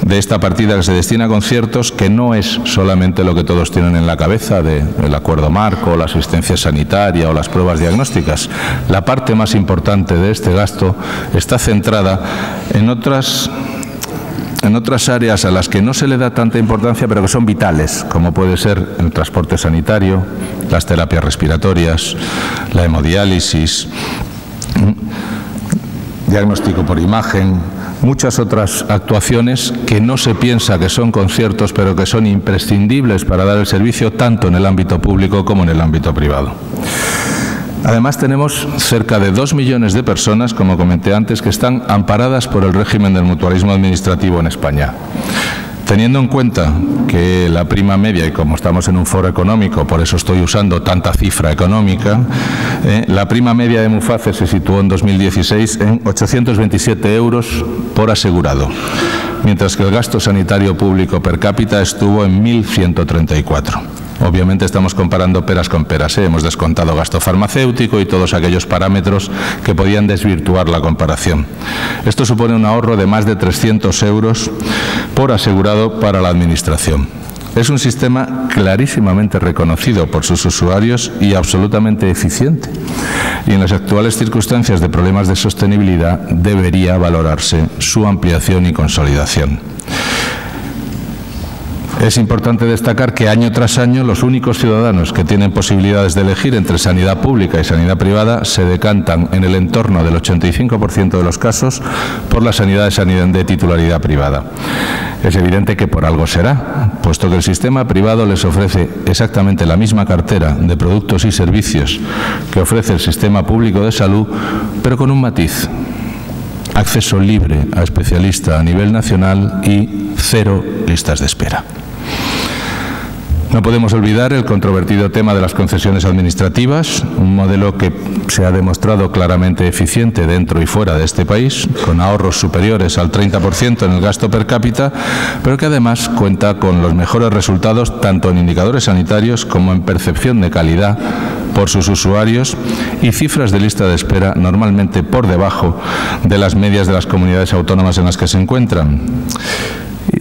Speaker 3: de esta partida que se destina a conciertos, que no es solamente lo que todos tienen en la cabeza del acuerdo marco, la asistencia sanitaria o las pruebas diagnósticas. La parte más importante de este gasto está centrada en otras áreas a las que no se le da tanta importancia, pero que son vitales, como puede ser el transporte sanitario, las terapias respiratorias, la hemodiálisis, diagnóstico por imagen, muchas otras actuaciones que no se piensa que son conciertos, pero que son imprescindibles para dar el servicio tanto en el ámbito público como en el ámbito privado. Además, tenemos cerca de 2 millones de personas, como comenté antes, que están amparadas por el régimen del mutualismo administrativo en España. Teniendo en cuenta que la prima media, y como estamos en un foro económico, por eso estoy usando tanta cifra económica, la prima media de Muface se situó en 2016 en 827 euros por asegurado, mientras que el gasto sanitario público per cápita estuvo en 1.134. Obviamente estamos comparando peras con peras, hemos descontado gasto farmacéutico y todos aquellos parámetros que podían desvirtuar la comparación. Esto supone un ahorro de más de 300 euros por asegurado para la Administración. Es un sistema clarísimamente reconocido por sus usuarios y absolutamente eficiente. Y en las actuales circunstancias de problemas de sostenibilidad debería valorarse su ampliación y consolidación. Es importante destacar que año tras año los únicos ciudadanos que tienen posibilidades de elegir entre sanidad pública y sanidad privada se decantan en el entorno del 85% de los casos por la sanidad de titularidad privada. Es evidente que por algo será, puesto que el sistema privado les ofrece exactamente la misma cartera de productos y servicios que ofrece el sistema público de salud, pero con un matiz: acceso libre a especialista a nivel nacional y 0 listas de espera. No podemos olvidar el controvertido tema de las concesiones administrativas, un modelo que se ha demostrado claramente eficiente dentro y fuera de este país, con ahorros superiores al 30% en el gasto per cápita, pero que además cuenta con los mejores resultados tanto en indicadores sanitarios como en percepción de calidad por sus usuarios y cifras de lista de espera normalmente por debajo de las medias de las comunidades autónomas en las que se encuentran.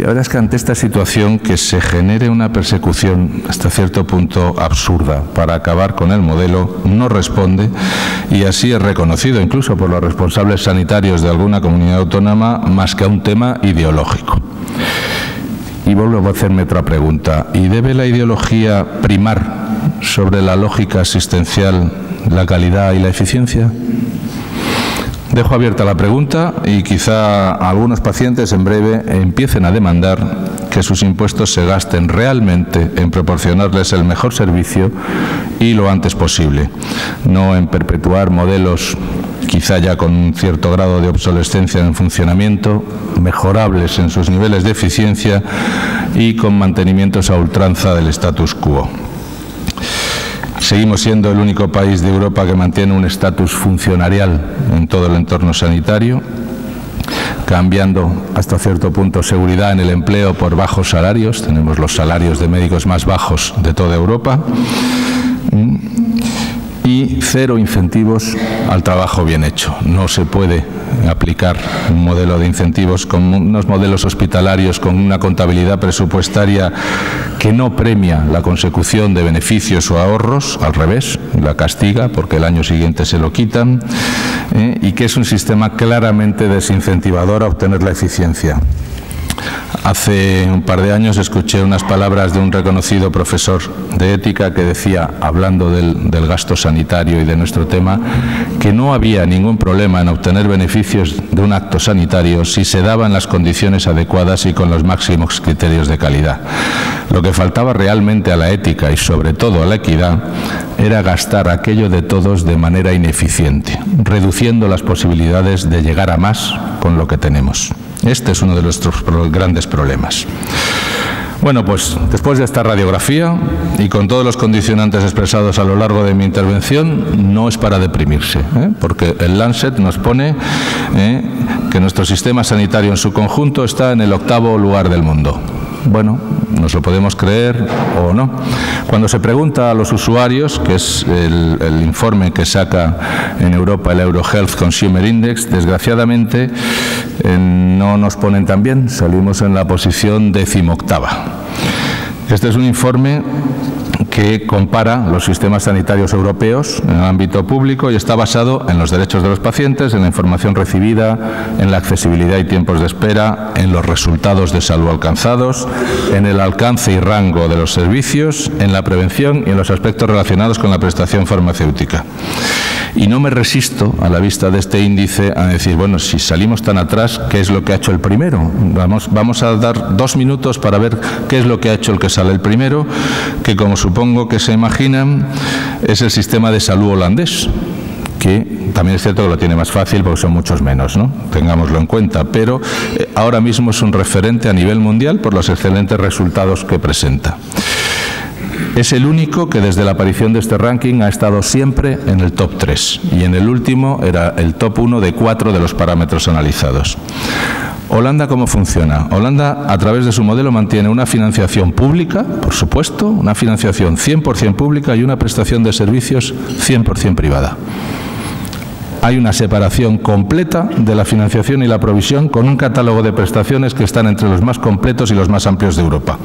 Speaker 3: la verdad es que ante esta situación que se genere una persecución hasta cierto punto absurda para acabar con el modelo no responde, y así es reconocido incluso por los responsables sanitarios de alguna comunidad autónoma, más que a un tema ideológico. Y vuelvo a hacerme otra pregunta. ¿Y debe la ideología primar sobre la lógica asistencial, la calidad y la eficiencia? Dejo abierta la pregunta y quizá algunos pacientes en breve empiecen a demandar que sus impuestos se gasten realmente en proporcionarles el mejor servicio y lo antes posible, no en perpetuar modelos quizá ya con un cierto grado de obsolescencia en el funcionamiento, mejorables en sus niveles de eficiencia y con mantenimientos a ultranza del status quo. Seguimos siendo el único país de Europa que mantiene un estatus funcionarial en todo el entorno sanitario, cambiando hasta cierto punto seguridad en el empleo por bajos salarios. Tenemos los salarios de médicos más bajos de toda Europa. Y cero incentivos al trabajo bien hecho. No se puede aplicar un modelo de incentivos con unos modelos hospitalarios con una contabilidad presupuestaria que no premia la consecución de beneficios o ahorros, al revés, la castiga porque el año siguiente se lo quitan, y que es un sistema claramente desincentivador a obtener la eficiencia. Hace un par de años escuché unas palabras de un reconocido profesor de ética que decía, hablando del gasto sanitario y de nuestro tema, que no había ningún problema en obtener beneficios de un acto sanitario si se daban las condiciones adecuadas y con los máximos criterios de calidad. Lo que faltaba realmente a la ética y sobre todo a la equidad era gastar aquello de todos de manera ineficiente, reduciendo las posibilidades de llegar a más con lo que tenemos. Este es uno de nuestros grandes problemas. Bueno, pues después de esta radiografía y con todos los condicionantes expresados a lo largo de mi intervención, no es para deprimirse, porque el Lancet nos pone que nuestro sistema sanitario en su conjunto está en el 8º lugar del mundo. Bueno, nos lo podemos creer o no. Cuando se pregunta a los usuarios, que es el informe que saca en Europa el EuroHealth Consumer Index, desgraciadamente no nos ponen tan bien, salimos en la posición 18ª. Este es un informe que compara los sistemas sanitarios europeos en el ámbito público y está basado en los derechos de los pacientes, en la información recibida, en la accesibilidad y tiempos de espera, en los resultados de salud alcanzados, en el alcance y rango de los servicios, en la prevención y en los aspectos relacionados con la prestación farmacéutica. Y no me resisto, a la vista de este índice, a decir, bueno, si salimos tan atrás, ¿qué es lo que ha hecho el primero? Vamos a dar 2 minutos para ver qué es lo que ha hecho el que sale el primero, que como supongo que se imaginan, es el sistema de salud holandés, que también es cierto que lo tiene más fácil porque son muchos menos, ¿no? Tengámoslo en cuenta, pero ahora mismo es un referente a nivel mundial por los excelentes resultados que presenta. Es el único que desde la aparición de este ranking ha estado siempre en el top 3 y en el último era el top 1 de 4 de los parámetros analizados. ¿Holanda cómo funciona? Holanda, a través de su modelo, mantiene una financiación pública, por supuesto, una financiación 100% pública y una prestación de servicios 100% privada. Hay una separación completa de la financiación y la provisión con un catálogo de prestaciones que están entre los más completos y los más amplios de Europa.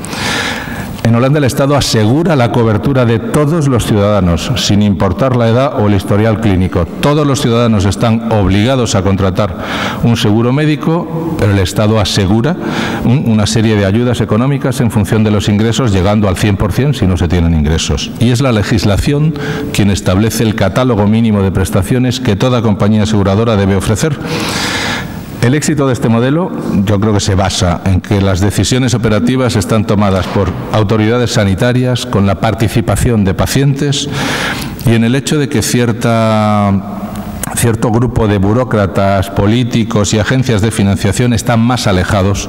Speaker 3: En Holanda el Estado asegura la cobertura de todos los ciudadanos, sin importar la edad o el historial clínico. Todos los ciudadanos están obligados a contratar un seguro médico, pero el Estado asegura una serie de ayudas económicas en función de los ingresos, llegando al 100% si no se tienen ingresos. Y es la legislación quien establece el catálogo mínimo de prestaciones que toda compañía aseguradora debe ofrecer. El éxito de este modelo yo creo que se basa en que las decisiones operativas están tomadas por autoridades sanitarias con la participación de pacientes y en el hecho de que cierto grupo de burócratas, políticos y agencias de financiación están más alejados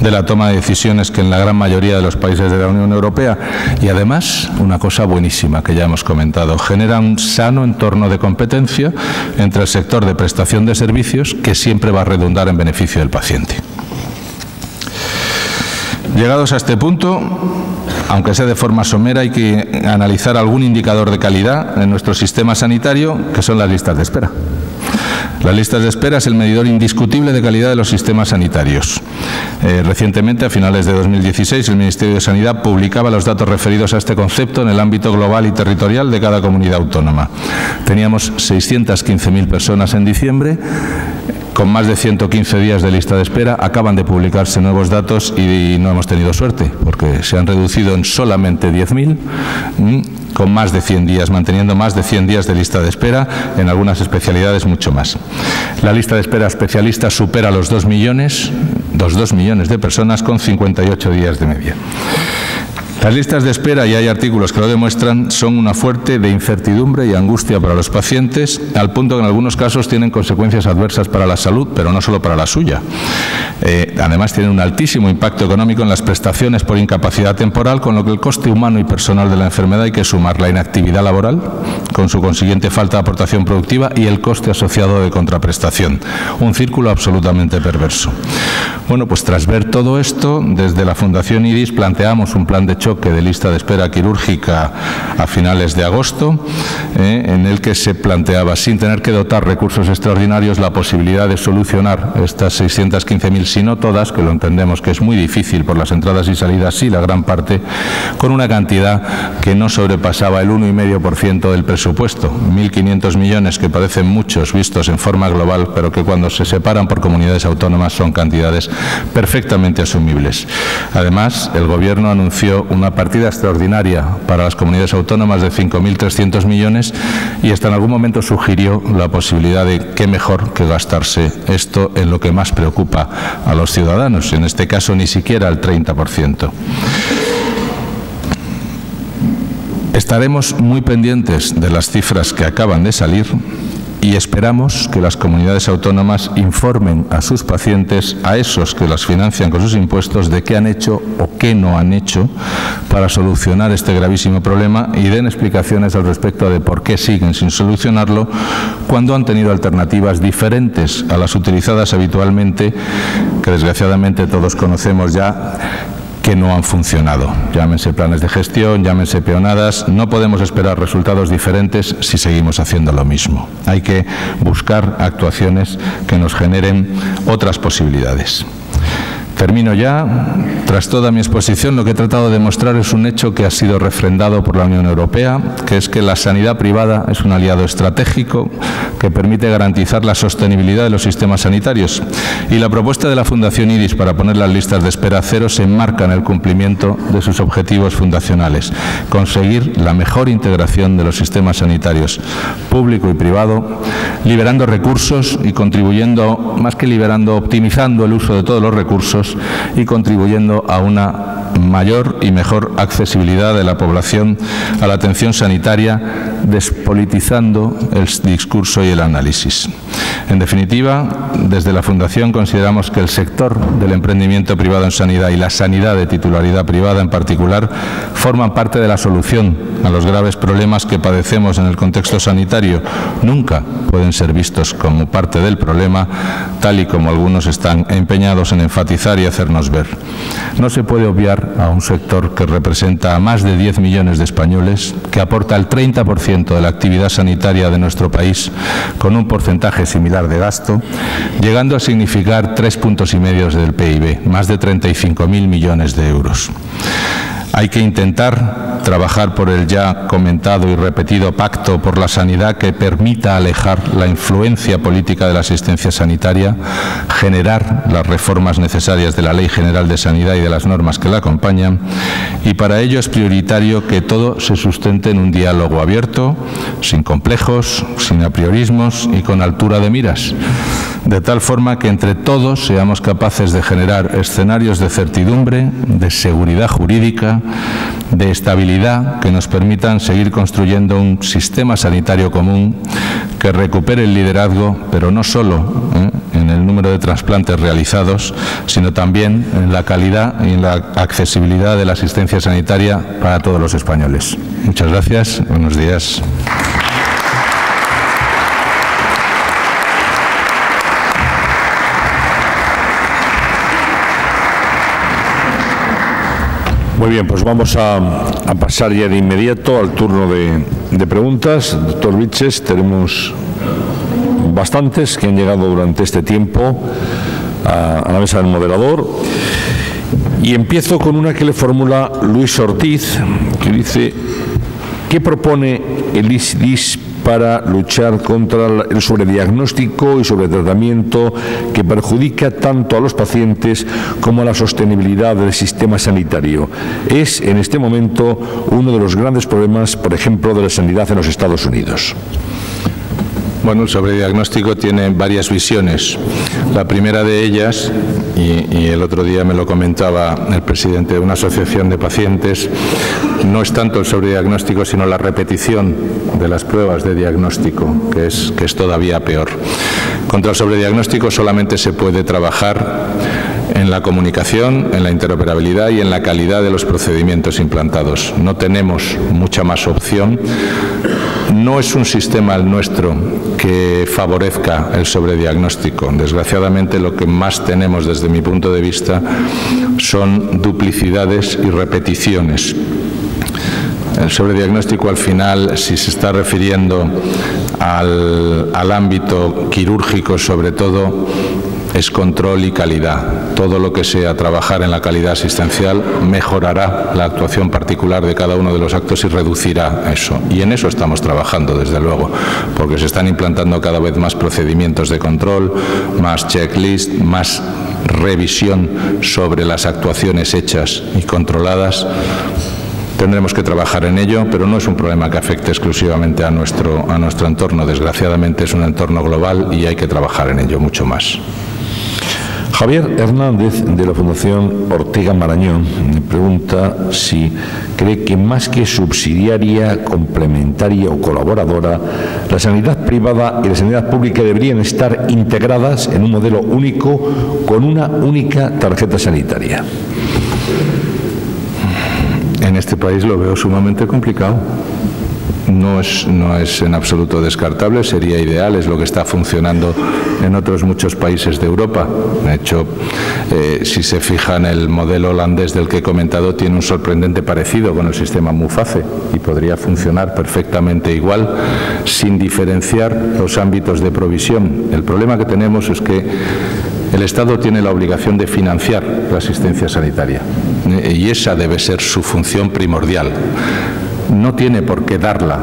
Speaker 3: de la toma de decisiones que en la gran mayoría de los países de la Unión Europea. Y además, una cosa buenísima que ya hemos comentado, genera un sano entorno de competencia entre el sector de prestación de servicios que siempre va a redundar en beneficio del paciente. Llegados a este punto, aunque sea de forma somera, hay que analizar algún indicador de calidad en nuestro sistema sanitario, que son las listas de espera. Las listas de espera es el medidor indiscutible de calidad de los sistemas sanitarios. Recientemente, a finales de 2016, el Ministerio de Sanidad publicaba los datos referidos a este concepto en el ámbito global y territorial de cada comunidad autónoma. Teníamos 615.000 personas en diciembre, con más de 115 días de lista de espera. Acaban de publicarse nuevos datos y no hemos tenido suerte, porque se han reducido en solamente 10.000, con más de 100 días, manteniendo más de 100 días de lista de espera, en algunas especialidades mucho más. La lista de espera especialista supera los 2 millones de personas, con 58 días de media. Las listas de espera, y hay artículos que lo demuestran, son una fuente de incertidumbre y angustia para los pacientes, al punto que en algunos casos tienen consecuencias adversas para la salud, pero no solo para la suya. Además, tienen un altísimo impacto económico en las prestaciones por incapacidad temporal, con lo que el coste humano y personal de la enfermedad hay que sumar la inactividad laboral, con su consiguiente falta de aportación productiva, y el coste asociado de contraprestación. Un círculo absolutamente perverso. Bueno, pues tras ver todo esto, desde la Fundación IDIS planteamos un plan de choque de lista de espera quirúrgica a finales de agosto, en el que se planteaba, sin tener que dotar recursos extraordinarios, la posibilidad de solucionar estas 615.000, si no todas, que lo entendemos que es muy difícil por las entradas y salidas, sí la gran parte, con una cantidad que no sobrepasaba el 1,5% del presupuesto. 1.500 millones, que parecen muchos vistos en forma global, pero que cuando se separan por comunidades autónomas son cantidades perfectamente asumibles. Además, el Gobierno anunció una partida extraordinaria para las comunidades autónomas de 5.300 millones y hasta en algún momento sugirió la posibilidad de qué mejor que gastarse esto en lo que más preocupa a los ciudadanos, en este caso ni siquiera el 30%. Estaremos muy pendientes de las cifras que acaban de salir y esperamos que las comunidades autónomas informen a sus pacientes, a esos que las financian con sus impuestos, de qué han hecho o qué no han hecho para solucionar este gravísimo problema, y den explicaciones al respecto de por qué siguen sin solucionarlo cuando han tenido alternativas diferentes a las utilizadas habitualmente, que desgraciadamente todos conocemos ya, que no han funcionado. Llámense planes de gestión, llámense peonadas. No podemos esperar resultados diferentes si seguimos haciendo lo mismo. Hay que buscar actuaciones que nos generen otras posibilidades. Termino ya. Tras toda mi exposición, lo que he tratado de mostrar es un hecho que ha sido refrendado por la Unión Europea, que es que la sanidad privada es un aliado estratégico que permite garantizar la sostenibilidad de los sistemas sanitarios. Y la propuesta de la Fundación IDIS para poner las listas de espera a cero se enmarca en el cumplimiento de sus objetivos fundacionales: conseguir la mejor integración de los sistemas sanitarios público y privado, liberando recursos y contribuyendo, más que liberando, optimizando el uso de todos los recursos y contribuyendo a una mayor y mejor accesibilidad de la población a la atención sanitaria, despolitizando el discurso y el análisis. En definitiva, desde la Fundación consideramos que el sector del emprendimiento privado en sanidad y la sanidad de titularidad privada en particular forman parte de la solución a los graves problemas que padecemos en el contexto sanitario. Nunca pueden ser vistos como parte del problema, tal y como algunos están empeñados en enfatizar y hacernos ver. No se puede obviar a un sector que representa a más de 10 millones de españoles, que aporta el 30% de la actividad sanitaria de nuestro país, con un porcentaje similar de gasto, llegando a significar 3,5 puntos del PIB, más de 35.000 millones de euros. Hay que intentar trabajar por el ya comentado y repetido pacto por la sanidad que permita alejar la influencia política de la asistencia sanitaria, generar las reformas necesarias de la Ley General de Sanidad y de las normas que la acompañan, y para ello es prioritario que todo se sustente en un diálogo abierto, sin complejos, sin apriorismos y con altura de miras, de tal forma que entre todos seamos capaces de generar escenarios de certidumbre, de seguridad jurídica, de estabilidad, que nos permitan seguir construyendo un sistema sanitario común que recupere el liderazgo, pero no solo en el número de trasplantes realizados, sino también en la calidad y en la accesibilidad de la asistencia sanitaria para todos los españoles. Muchas gracias. Buenos días.
Speaker 1: Muy bien, pues vamos a pasar ya de inmediato al turno de preguntas. Doctor Vilches, tenemos bastantes que han llegado durante este tiempo a la mesa del moderador. Y empiezo con una que le formula Luis Ortiz, que dice: ¿qué propone el ISDIS para luchar contra el sobrediagnóstico y sobretratamiento que perjudica tanto a los pacientes como a la sostenibilidad del sistema sanitario? Es en este momento uno de los grandes problemas, por ejemplo, de la sanidad en los Estados Unidos.
Speaker 3: Bueno, el sobrediagnóstico tiene varias visiones. La primera de ellas, y el otro día me lo comentaba el presidente de una asociación de pacientes, no es tanto el sobrediagnóstico, sino la repetición de las pruebas de diagnóstico, que es todavía peor. Contra el sobrediagnóstico solamente se puede trabajar en la comunicación, en la interoperabilidad y en la calidad de los procedimientos implantados. No tenemos mucha más opción. No es un sistema el nuestro que favorezca el sobrediagnóstico. Desgraciadamente, lo que más tenemos desde mi punto de vista son duplicidades y repeticiones. El sobrediagnóstico, al final, si se está refiriendo al ámbito quirúrgico, sobre todo, es control y calidad. Todo lo que sea trabajar en la calidad asistencial mejorará la actuación particular de cada uno de los actos y reducirá eso. Y en eso estamos trabajando, desde luego, porque se están implantando cada vez más procedimientos de control, más checklist, más revisión sobre las actuaciones hechas y controladas. Tendremos que trabajar en ello, pero no es un problema que afecte exclusivamente a nuestro entorno. Desgraciadamente es un entorno global y hay que trabajar en ello mucho más.
Speaker 1: Javier Hernández, de la Fundación Ortega Marañón, me pregunta si cree que más que subsidiaria, complementaria o colaboradora, la sanidad privada y la sanidad pública deberían estar integradas en un modelo único con una única tarjeta sanitaria.
Speaker 3: En este país lo veo sumamente complicado. No es en absoluto descartable, sería ideal, es lo que está funcionando en otros muchos países de Europa. De hecho, si se fijan, el modelo holandés del que he comentado tiene un sorprendente parecido con el sistema MUFACE y podría funcionar perfectamente igual, sin diferenciar los ámbitos de provisión. El problema que tenemos es que el Estado tiene la obligación de financiar la asistencia sanitaria y esa debe ser su función primordial. No tiene por qué darla,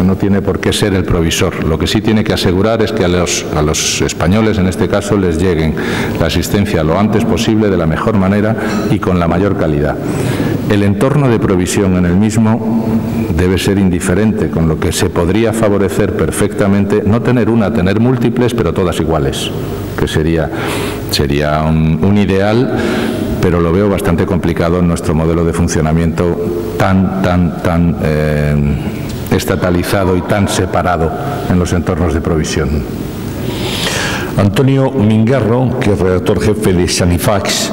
Speaker 3: no tiene por qué ser el provisor. Lo que sí tiene que asegurar es que a los españoles, en este caso, les lleguen la asistencia lo antes posible, de la mejor manera y con la mayor calidad. El entorno de provisión en el mismo debe ser indiferente, con lo que se podría favorecer perfectamente no tener una, tener múltiples, pero todas iguales, que sería un ideal, pero lo veo bastante complicado en nuestro modelo de funcionamiento tan estatalizado y tan separado en los entornos de provisión.
Speaker 1: Antonio Mingarro, que es redactor jefe de Sanifax,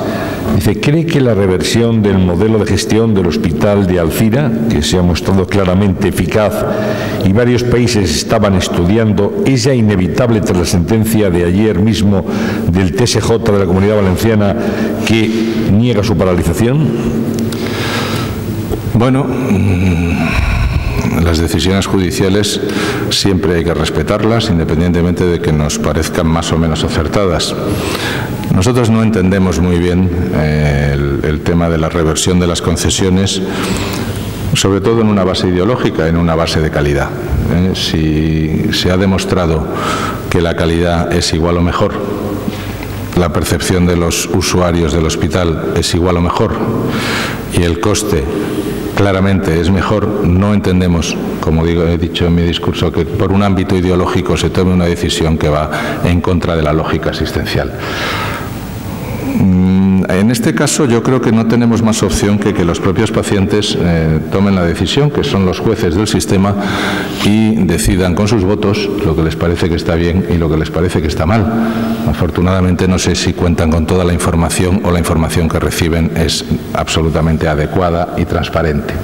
Speaker 1: dice: ¿cree que la reversión del modelo de gestión del hospital de Alcira, que se ha mostrado claramente eficaz y varios países estaban estudiando, es ya inevitable tras la sentencia de ayer mismo del TSJ de la Comunidad Valenciana, que niega su paralización?
Speaker 3: Bueno, las decisiones judiciales siempre hay que respetarlas, independientemente de que nos parezcan más o menos acertadas. Nosotros no entendemos muy bien el tema de la reversión de las concesiones, sobre todo en una base ideológica, en una base de calidad. Si se ha demostrado que la calidad es igual o mejor, la percepción de los usuarios del hospital es igual o mejor y el coste claramente es mejor, no entendemos, como he dicho en mi discurso, que por un ámbito ideológico se tome una decisión que va en contra de la lógica asistencial. En este caso yo creo que no tenemos más opción que los propios pacientes tomen la decisión, que son los jueces del sistema, y decidan con sus votos lo que les parece que está bien y lo que les parece que está mal. Afortunadamente no sé si cuentan con toda la información o la información que reciben es absolutamente adecuada y transparente.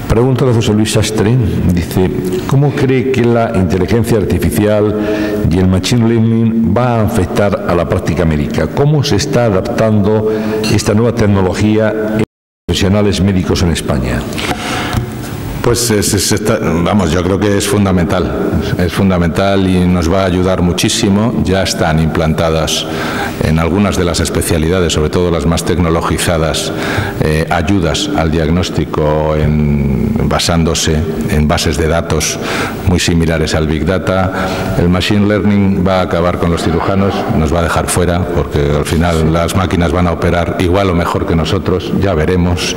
Speaker 1: Pregunta de José Luis Sastre, dice: ¿cómo cree que la inteligencia artificial y el machine learning va a afectar a la práctica médica? ¿Cómo se está adaptando esta nueva tecnología en profesionales médicos en España?
Speaker 3: Pues yo creo que es fundamental y nos va a ayudar muchísimo. Ya están implantadas en algunas de las especialidades, sobre todo las más tecnologizadas, ayudas al diagnóstico basándose en bases de datos muy similares al Big Data. El Machine Learning va a acabar con los cirujanos, nos va a dejar fuera, porque al final las máquinas van a operar igual o mejor que nosotros, ya veremos,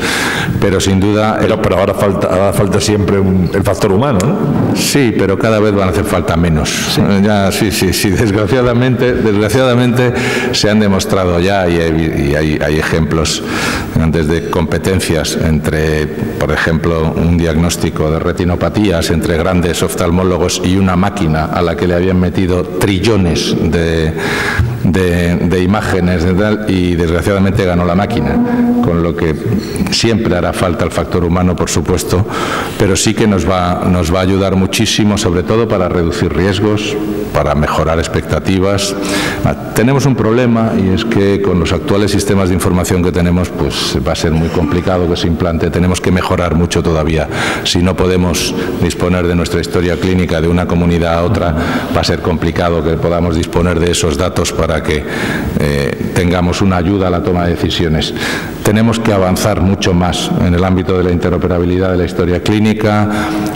Speaker 3: pero sin duda...
Speaker 1: Pero ahora falta siempre el factor humano, ¿no?
Speaker 3: Sí, pero cada vez van a hacer falta menos. Sí. Sí. Desgraciadamente se han demostrado ya y hay ejemplos desde competencias entre, por ejemplo, un diagnóstico de retinopatías entre grandes oftalmólogos y una máquina a la que le habían metido trillones de imágenes y desgraciadamente ganó la máquina, con lo que siempre hará falta el factor humano, por supuesto, pero sí que nos va a ayudar muchísimo, sobre todo para reducir riesgos, para mejorar expectativas. Tenemos un problema y es que con los actuales sistemas de información que tenemos, pues va a ser muy complicado que se implante. Tenemos que mejorar mucho todavía. Si no podemos disponer de nuestra historia clínica de una comunidad a otra, va a ser complicado que podamos disponer de esos datos para que tengamos una ayuda a la toma de decisiones. Tenemos que avanzar mucho más en el ámbito de la interoperabilidad de la historia clínica,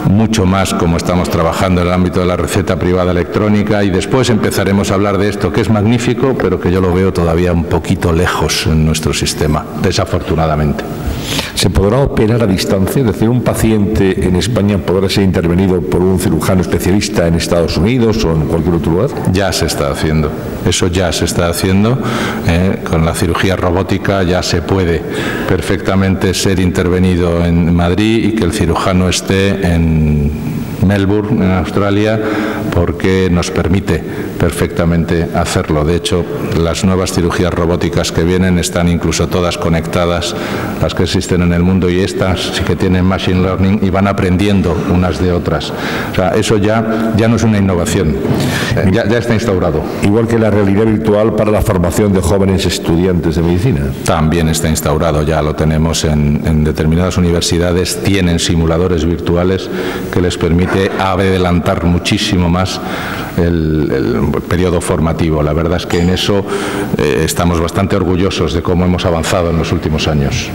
Speaker 3: mucho más como estamos trabajando en el ámbito de la receta privada electrónica, y después empezaremos a hablar de esto, que es magnífico, pero que yo lo veo todavía un poquito lejos en nuestro sistema, desafortunadamente.
Speaker 1: ¿Se podrá operar a distancia? Es decir, ¿un paciente en España podrá ser intervenido por un cirujano especialista en Estados Unidos o en cualquier otro lugar?
Speaker 3: Ya se está haciendo. Eso ya se está haciendo. Con la cirugía robótica ya se puede perfectamente ser intervenido en Madrid y que el cirujano esté en Melbourne, en Australia, porque nos permite perfectamente hacerlo. De hecho, las nuevas cirugías robóticas que vienen están incluso todas conectadas, las que existen en el mundo, y estas sí que tienen Machine Learning y van aprendiendo unas de otras. O sea, eso ya no es una innovación, ya está instaurado.
Speaker 1: Igual que la realidad virtual para la formación de jóvenes estudiantes de medicina.
Speaker 3: También está instaurado, ya lo tenemos en determinadas universidades, tienen simuladores virtuales que les permite adelantar muchísimo más el periodo formativo. La verdad es que en eso estamos bastante orgullosos de cómo hemos avanzado en los últimos años.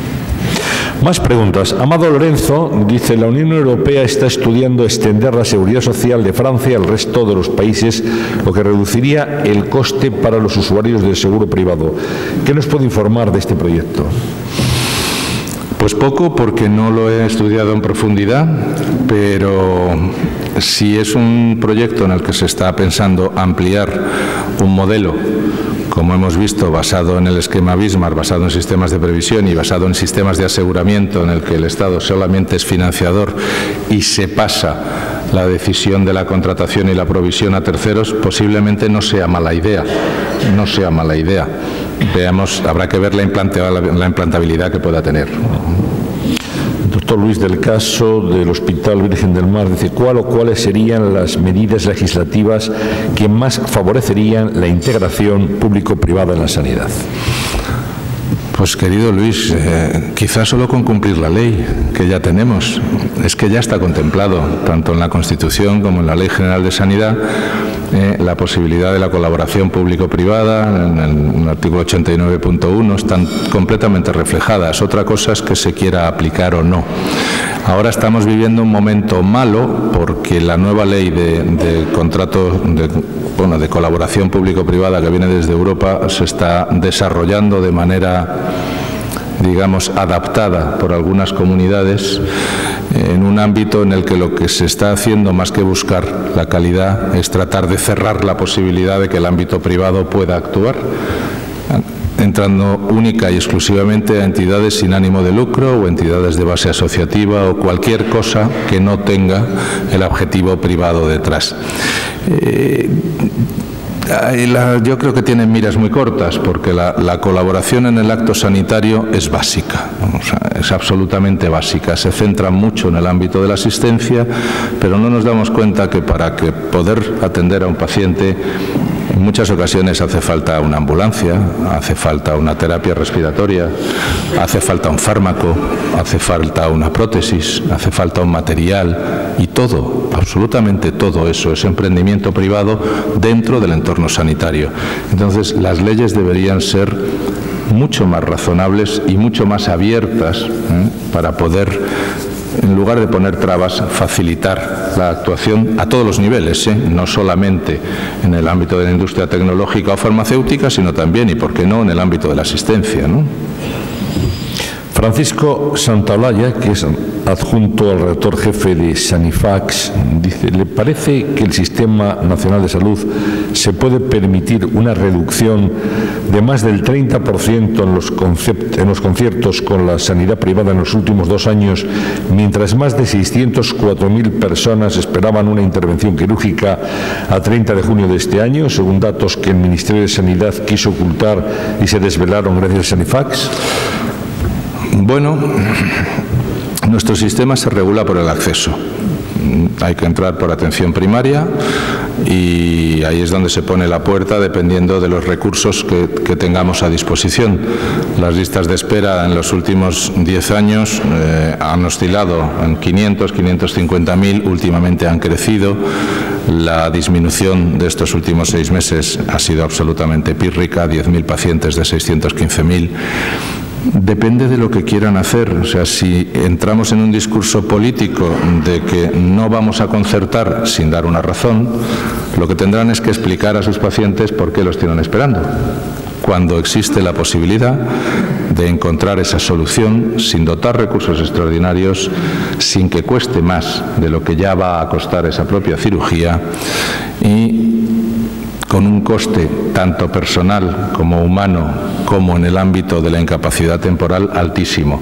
Speaker 1: Más preguntas. Amado Lorenzo dice: la Unión Europea está estudiando extender la seguridad social de Francia al resto de los países, lo que reduciría el coste para los usuarios del seguro privado. ¿Qué nos puede informar de este proyecto?
Speaker 3: Pues poco, porque no lo he estudiado en profundidad, pero si es un proyecto en el que se está pensando ampliar un modelo, como hemos visto, basado en el esquema Bismarck, basado en sistemas de previsión y basado en sistemas de aseguramiento, en el que el Estado solamente es financiador y se pasa la decisión de la contratación y la provisión a terceros, posiblemente no sea mala idea. No sea mala idea. Veamos, habrá que ver la implantabilidad que pueda tener.
Speaker 1: Doctor Luis del Caso, del Hospital Virgen del Mar, dice: ¿cuál o cuáles serían las medidas legislativas que más favorecerían la integración público-privada en la sanidad?
Speaker 3: Pues, querido Luis, quizás solo con cumplir la ley que ya tenemos. Es que ya está contemplado, tanto en la Constitución como en la Ley General de Sanidad, la posibilidad de la colaboración público-privada. En el artículo 89.1 están completamente reflejadas. Otra cosa es que se quiera aplicar o no. Ahora estamos viviendo un momento malo porque la nueva ley de contratos de colaboración público-privada que viene desde Europa se está desarrollando de manera, digamos, adaptada por algunas comunidades en un ámbito en el que lo que se está haciendo, más que buscar la calidad, es tratar de cerrar la posibilidad de que el ámbito privado pueda actuar, entrando única y exclusivamente a entidades sin ánimo de lucro o entidades de base asociativa o cualquier cosa que no tenga el objetivo privado detrás. Yo creo que tienen miras muy cortas, porque la colaboración en el acto sanitario es básica, o sea, es absolutamente básica. Se centra mucho en el ámbito de la asistencia, pero no nos damos cuenta que para poder atender a un paciente En muchas ocasiones hace falta una ambulancia, hace falta una terapia respiratoria, hace falta un fármaco, hace falta una prótesis, hace falta un material, y todo, absolutamente todo eso es emprendimiento privado dentro del entorno sanitario. Entonces, las leyes deberían ser mucho más razonables y mucho más abiertas para poder, en lugar de poner trabas, facilitar la actuación a todos los niveles, no solamente en el ámbito de la industria tecnológica o farmacéutica, sino también, y por qué no, en el ámbito de la asistencia, ¿no?
Speaker 1: Francisco Santaolalla, que es adjunto al redactor jefe de Sanifax, dice: ¿le parece que el Sistema Nacional de Salud se puede permitir una reducción de más del 30% en los conciertos con la sanidad privada en los últimos 2 años, mientras más de 604.000 personas esperaban una intervención quirúrgica a 30 de junio de este año, según datos que el Ministerio de Sanidad quiso ocultar y se desvelaron gracias a Sanifax?
Speaker 3: Bueno, nuestro sistema se regula por el acceso. Hay que entrar por atención primaria y ahí es donde se pone la puerta dependiendo de los recursos que tengamos a disposición. Las listas de espera en los últimos 10 años han oscilado en 500, 550.000, últimamente han crecido. La disminución de estos últimos 6 meses ha sido absolutamente pírrica, 10.000 pacientes de 615.000. Depende de lo que quieran hacer. O sea, si entramos en un discurso político de que no vamos a concertar sin dar una razón, lo que tendrán es que explicar a sus pacientes por qué los tienen esperando, cuando existe la posibilidad de encontrar esa solución sin dotar recursos extraordinarios, sin que cueste más de lo que ya va a costar esa propia cirugía y con un coste tanto personal como humano, como en el ámbito de la incapacidad temporal, altísimo.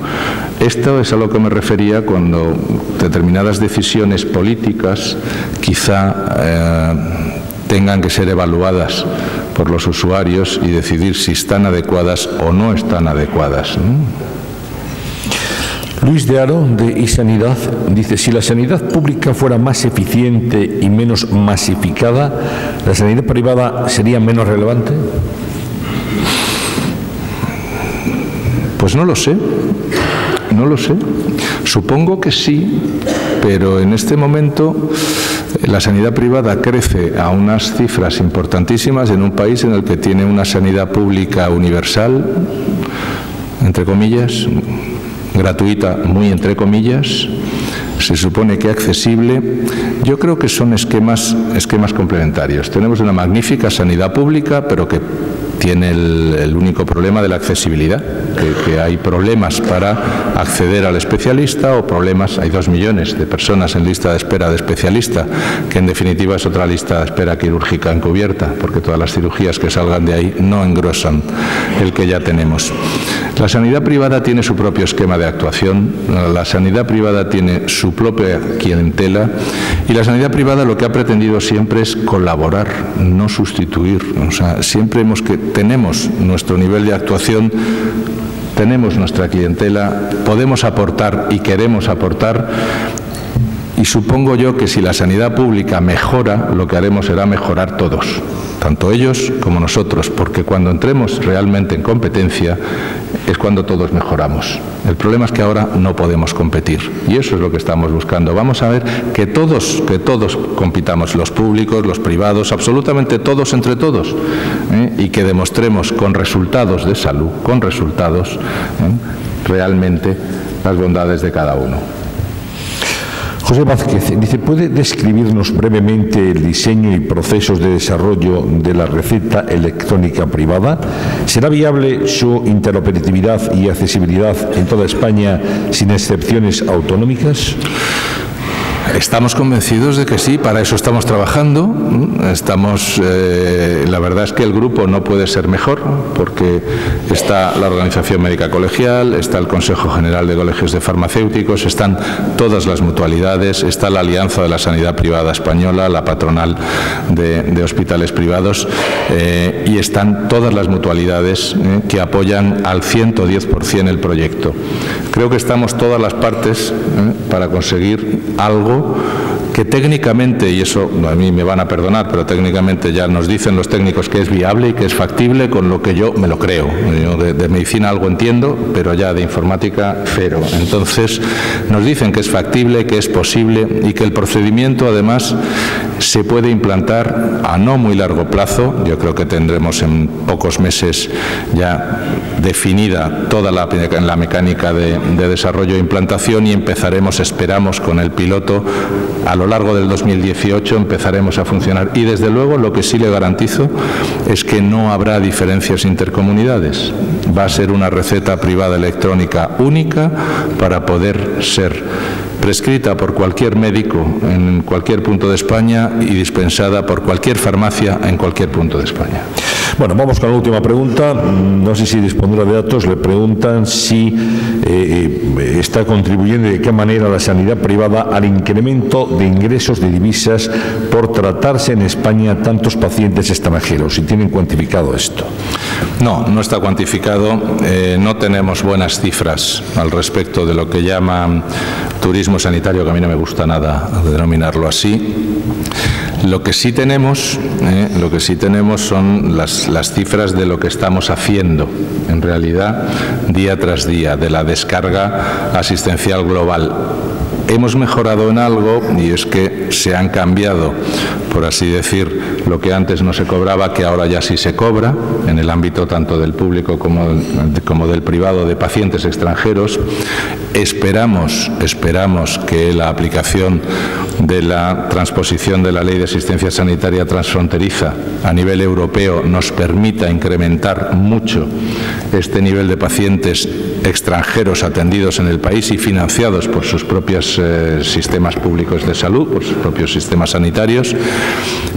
Speaker 3: Esto es a lo que me refería cuando determinadas decisiones políticas quizá tengan que ser evaluadas por los usuarios y decidir si están adecuadas o no están adecuadas, ¿no?
Speaker 1: Luis de Aro, de iSanidad, dice: si la sanidad pública fuera más eficiente y menos masificada, ¿la sanidad privada sería menos relevante?
Speaker 3: Pues no lo sé, no lo sé. Supongo que sí, pero en este momento la sanidad privada crece a unas cifras importantísimas en un país en el que tiene una sanidad pública universal, entre comillas, gratuita, muy entre comillas, se supone que accesible. Yo creo que son esquemas complementarios. Tenemos una magnífica sanidad pública, pero que tiene el único problema de la accesibilidad, que hay problemas para acceder al especialista o problemas, hay 2 millones de personas en lista de espera de especialista, que en definitiva es otra lista de espera quirúrgica encubierta, porque todas las cirugías que salgan de ahí no engrosan el que ya tenemos. La sanidad privada tiene su propio esquema de actuación, la sanidad privada tiene su propia clientela y la sanidad privada lo que ha pretendido siempre es colaborar, no sustituir. O sea, siempre tenemos nuestro nivel de actuación, tenemos nuestra clientela, podemos aportar y queremos aportar. Y supongo yo que si la sanidad pública mejora, lo que haremos será mejorar todos, tanto ellos como nosotros, porque cuando entremos realmente en competencia es cuando todos mejoramos. El problema es que ahora no podemos competir y eso es lo que estamos buscando. Vamos a ver que todos compitamos, los públicos, los privados, absolutamente todos entre todos, y que demostremos con resultados de salud, con resultados, realmente las bondades de cada uno.
Speaker 1: José Vázquez dice: ¿puede describirnos brevemente el diseño y procesos de desarrollo de la receta electrónica privada? ¿Será viable su interoperatividad y accesibilidad en toda España sin excepciones autonómicas?
Speaker 3: Estamos convencidos de que sí, para eso estamos trabajando. La verdad es que el grupo no puede ser mejor, porque está la Organización Médica Colegial, está el Consejo General de Colegios de Farmacéuticos, están todas las mutualidades, está la Alianza de la Sanidad Privada Española, la patronal de hospitales privados, y están todas las mutualidades que apoyan al 110% el proyecto. Creo que estamos todas las partes para conseguir algo que técnicamente, y eso a mí me van a perdonar, pero técnicamente ya nos dicen los técnicos que es viable y que es factible, con lo que yo me lo creo. Yo de medicina algo entiendo, pero ya de informática cero. Entonces nos dicen que es factible, que es posible y que el procedimiento además se puede implantar a no muy largo plazo. Yo creo que tendremos en pocos meses ya definida toda la mecánica de desarrollo e implantación, y empezaremos, esperamos, con el piloto a lo largo del 2018 empezaremos a funcionar. Y desde luego lo que sí le garantizo es que no habrá diferencias intercomunidades. Va a ser una receta privada electrónica única para poder ser prescrita por cualquier médico en cualquier punto de España y dispensada por cualquier farmacia en cualquier punto de España.
Speaker 1: Bueno, vamos con la última pregunta. No sé si dispondrá de datos. Le preguntan si está contribuyendo y de qué manera la sanidad privada al incremento de ingresos de divisas por tratarse en España tantos pacientes extranjeros. Si tienen cuantificado esto.
Speaker 3: No, no está cuantificado. No tenemos buenas cifras al respecto de lo que llaman turismo sanitario, que a mí no me gusta nada denominarlo así. Lo que sí tenemos son las cifras de lo que estamos haciendo, en realidad, día tras día, de la descarga asistencial global. Hemos mejorado en algo, y es que se han cambiado, por así decir, lo que antes no se cobraba, que ahora ya sí se cobra, en el ámbito tanto del público como del privado, de pacientes extranjeros. Esperamos que la aplicación de la transposición de la Ley de Asistencia Sanitaria Transfronteriza a nivel europeo nos permita incrementar mucho este nivel de pacientes extranjeros atendidos en el país y financiados por sus propios sistemas públicos de salud, por sus propios sistemas sanitarios,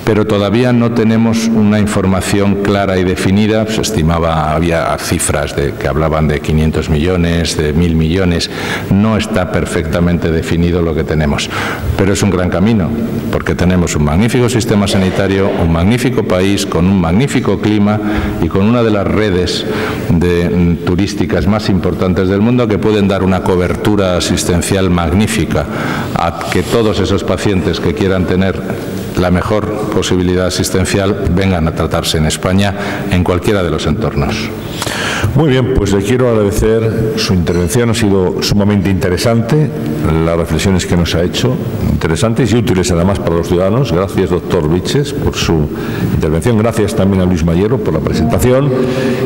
Speaker 3: pero todavía no tenemos una información clara y definida. Se estimaba, había cifras que hablaban de 500 millones, de 1.000 millones. No está perfectamente definido lo que tenemos, pero es un gran camino, porque tenemos un magnífico sistema sanitario, un magnífico país, con un magnífico clima y con una de las redes turísticas más importantes del mundo, que pueden dar una cobertura asistencial magnífica a que todos esos pacientes que quieran tener la mejor posibilidad asistencial vengan a tratarse en España en cualquiera de los entornos.
Speaker 1: Muy bien, pues le quiero agradecer su intervención. Ha sido sumamente interesante, las reflexiones que nos ha hecho, interesantes y útiles además para los ciudadanos. Gracias, doctor Vilches, por su intervención. Gracias también a Luis Mayero por la presentación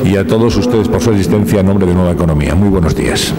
Speaker 1: y a todos ustedes por su asistencia en nombre de Nueva Economía. Muy buenos días.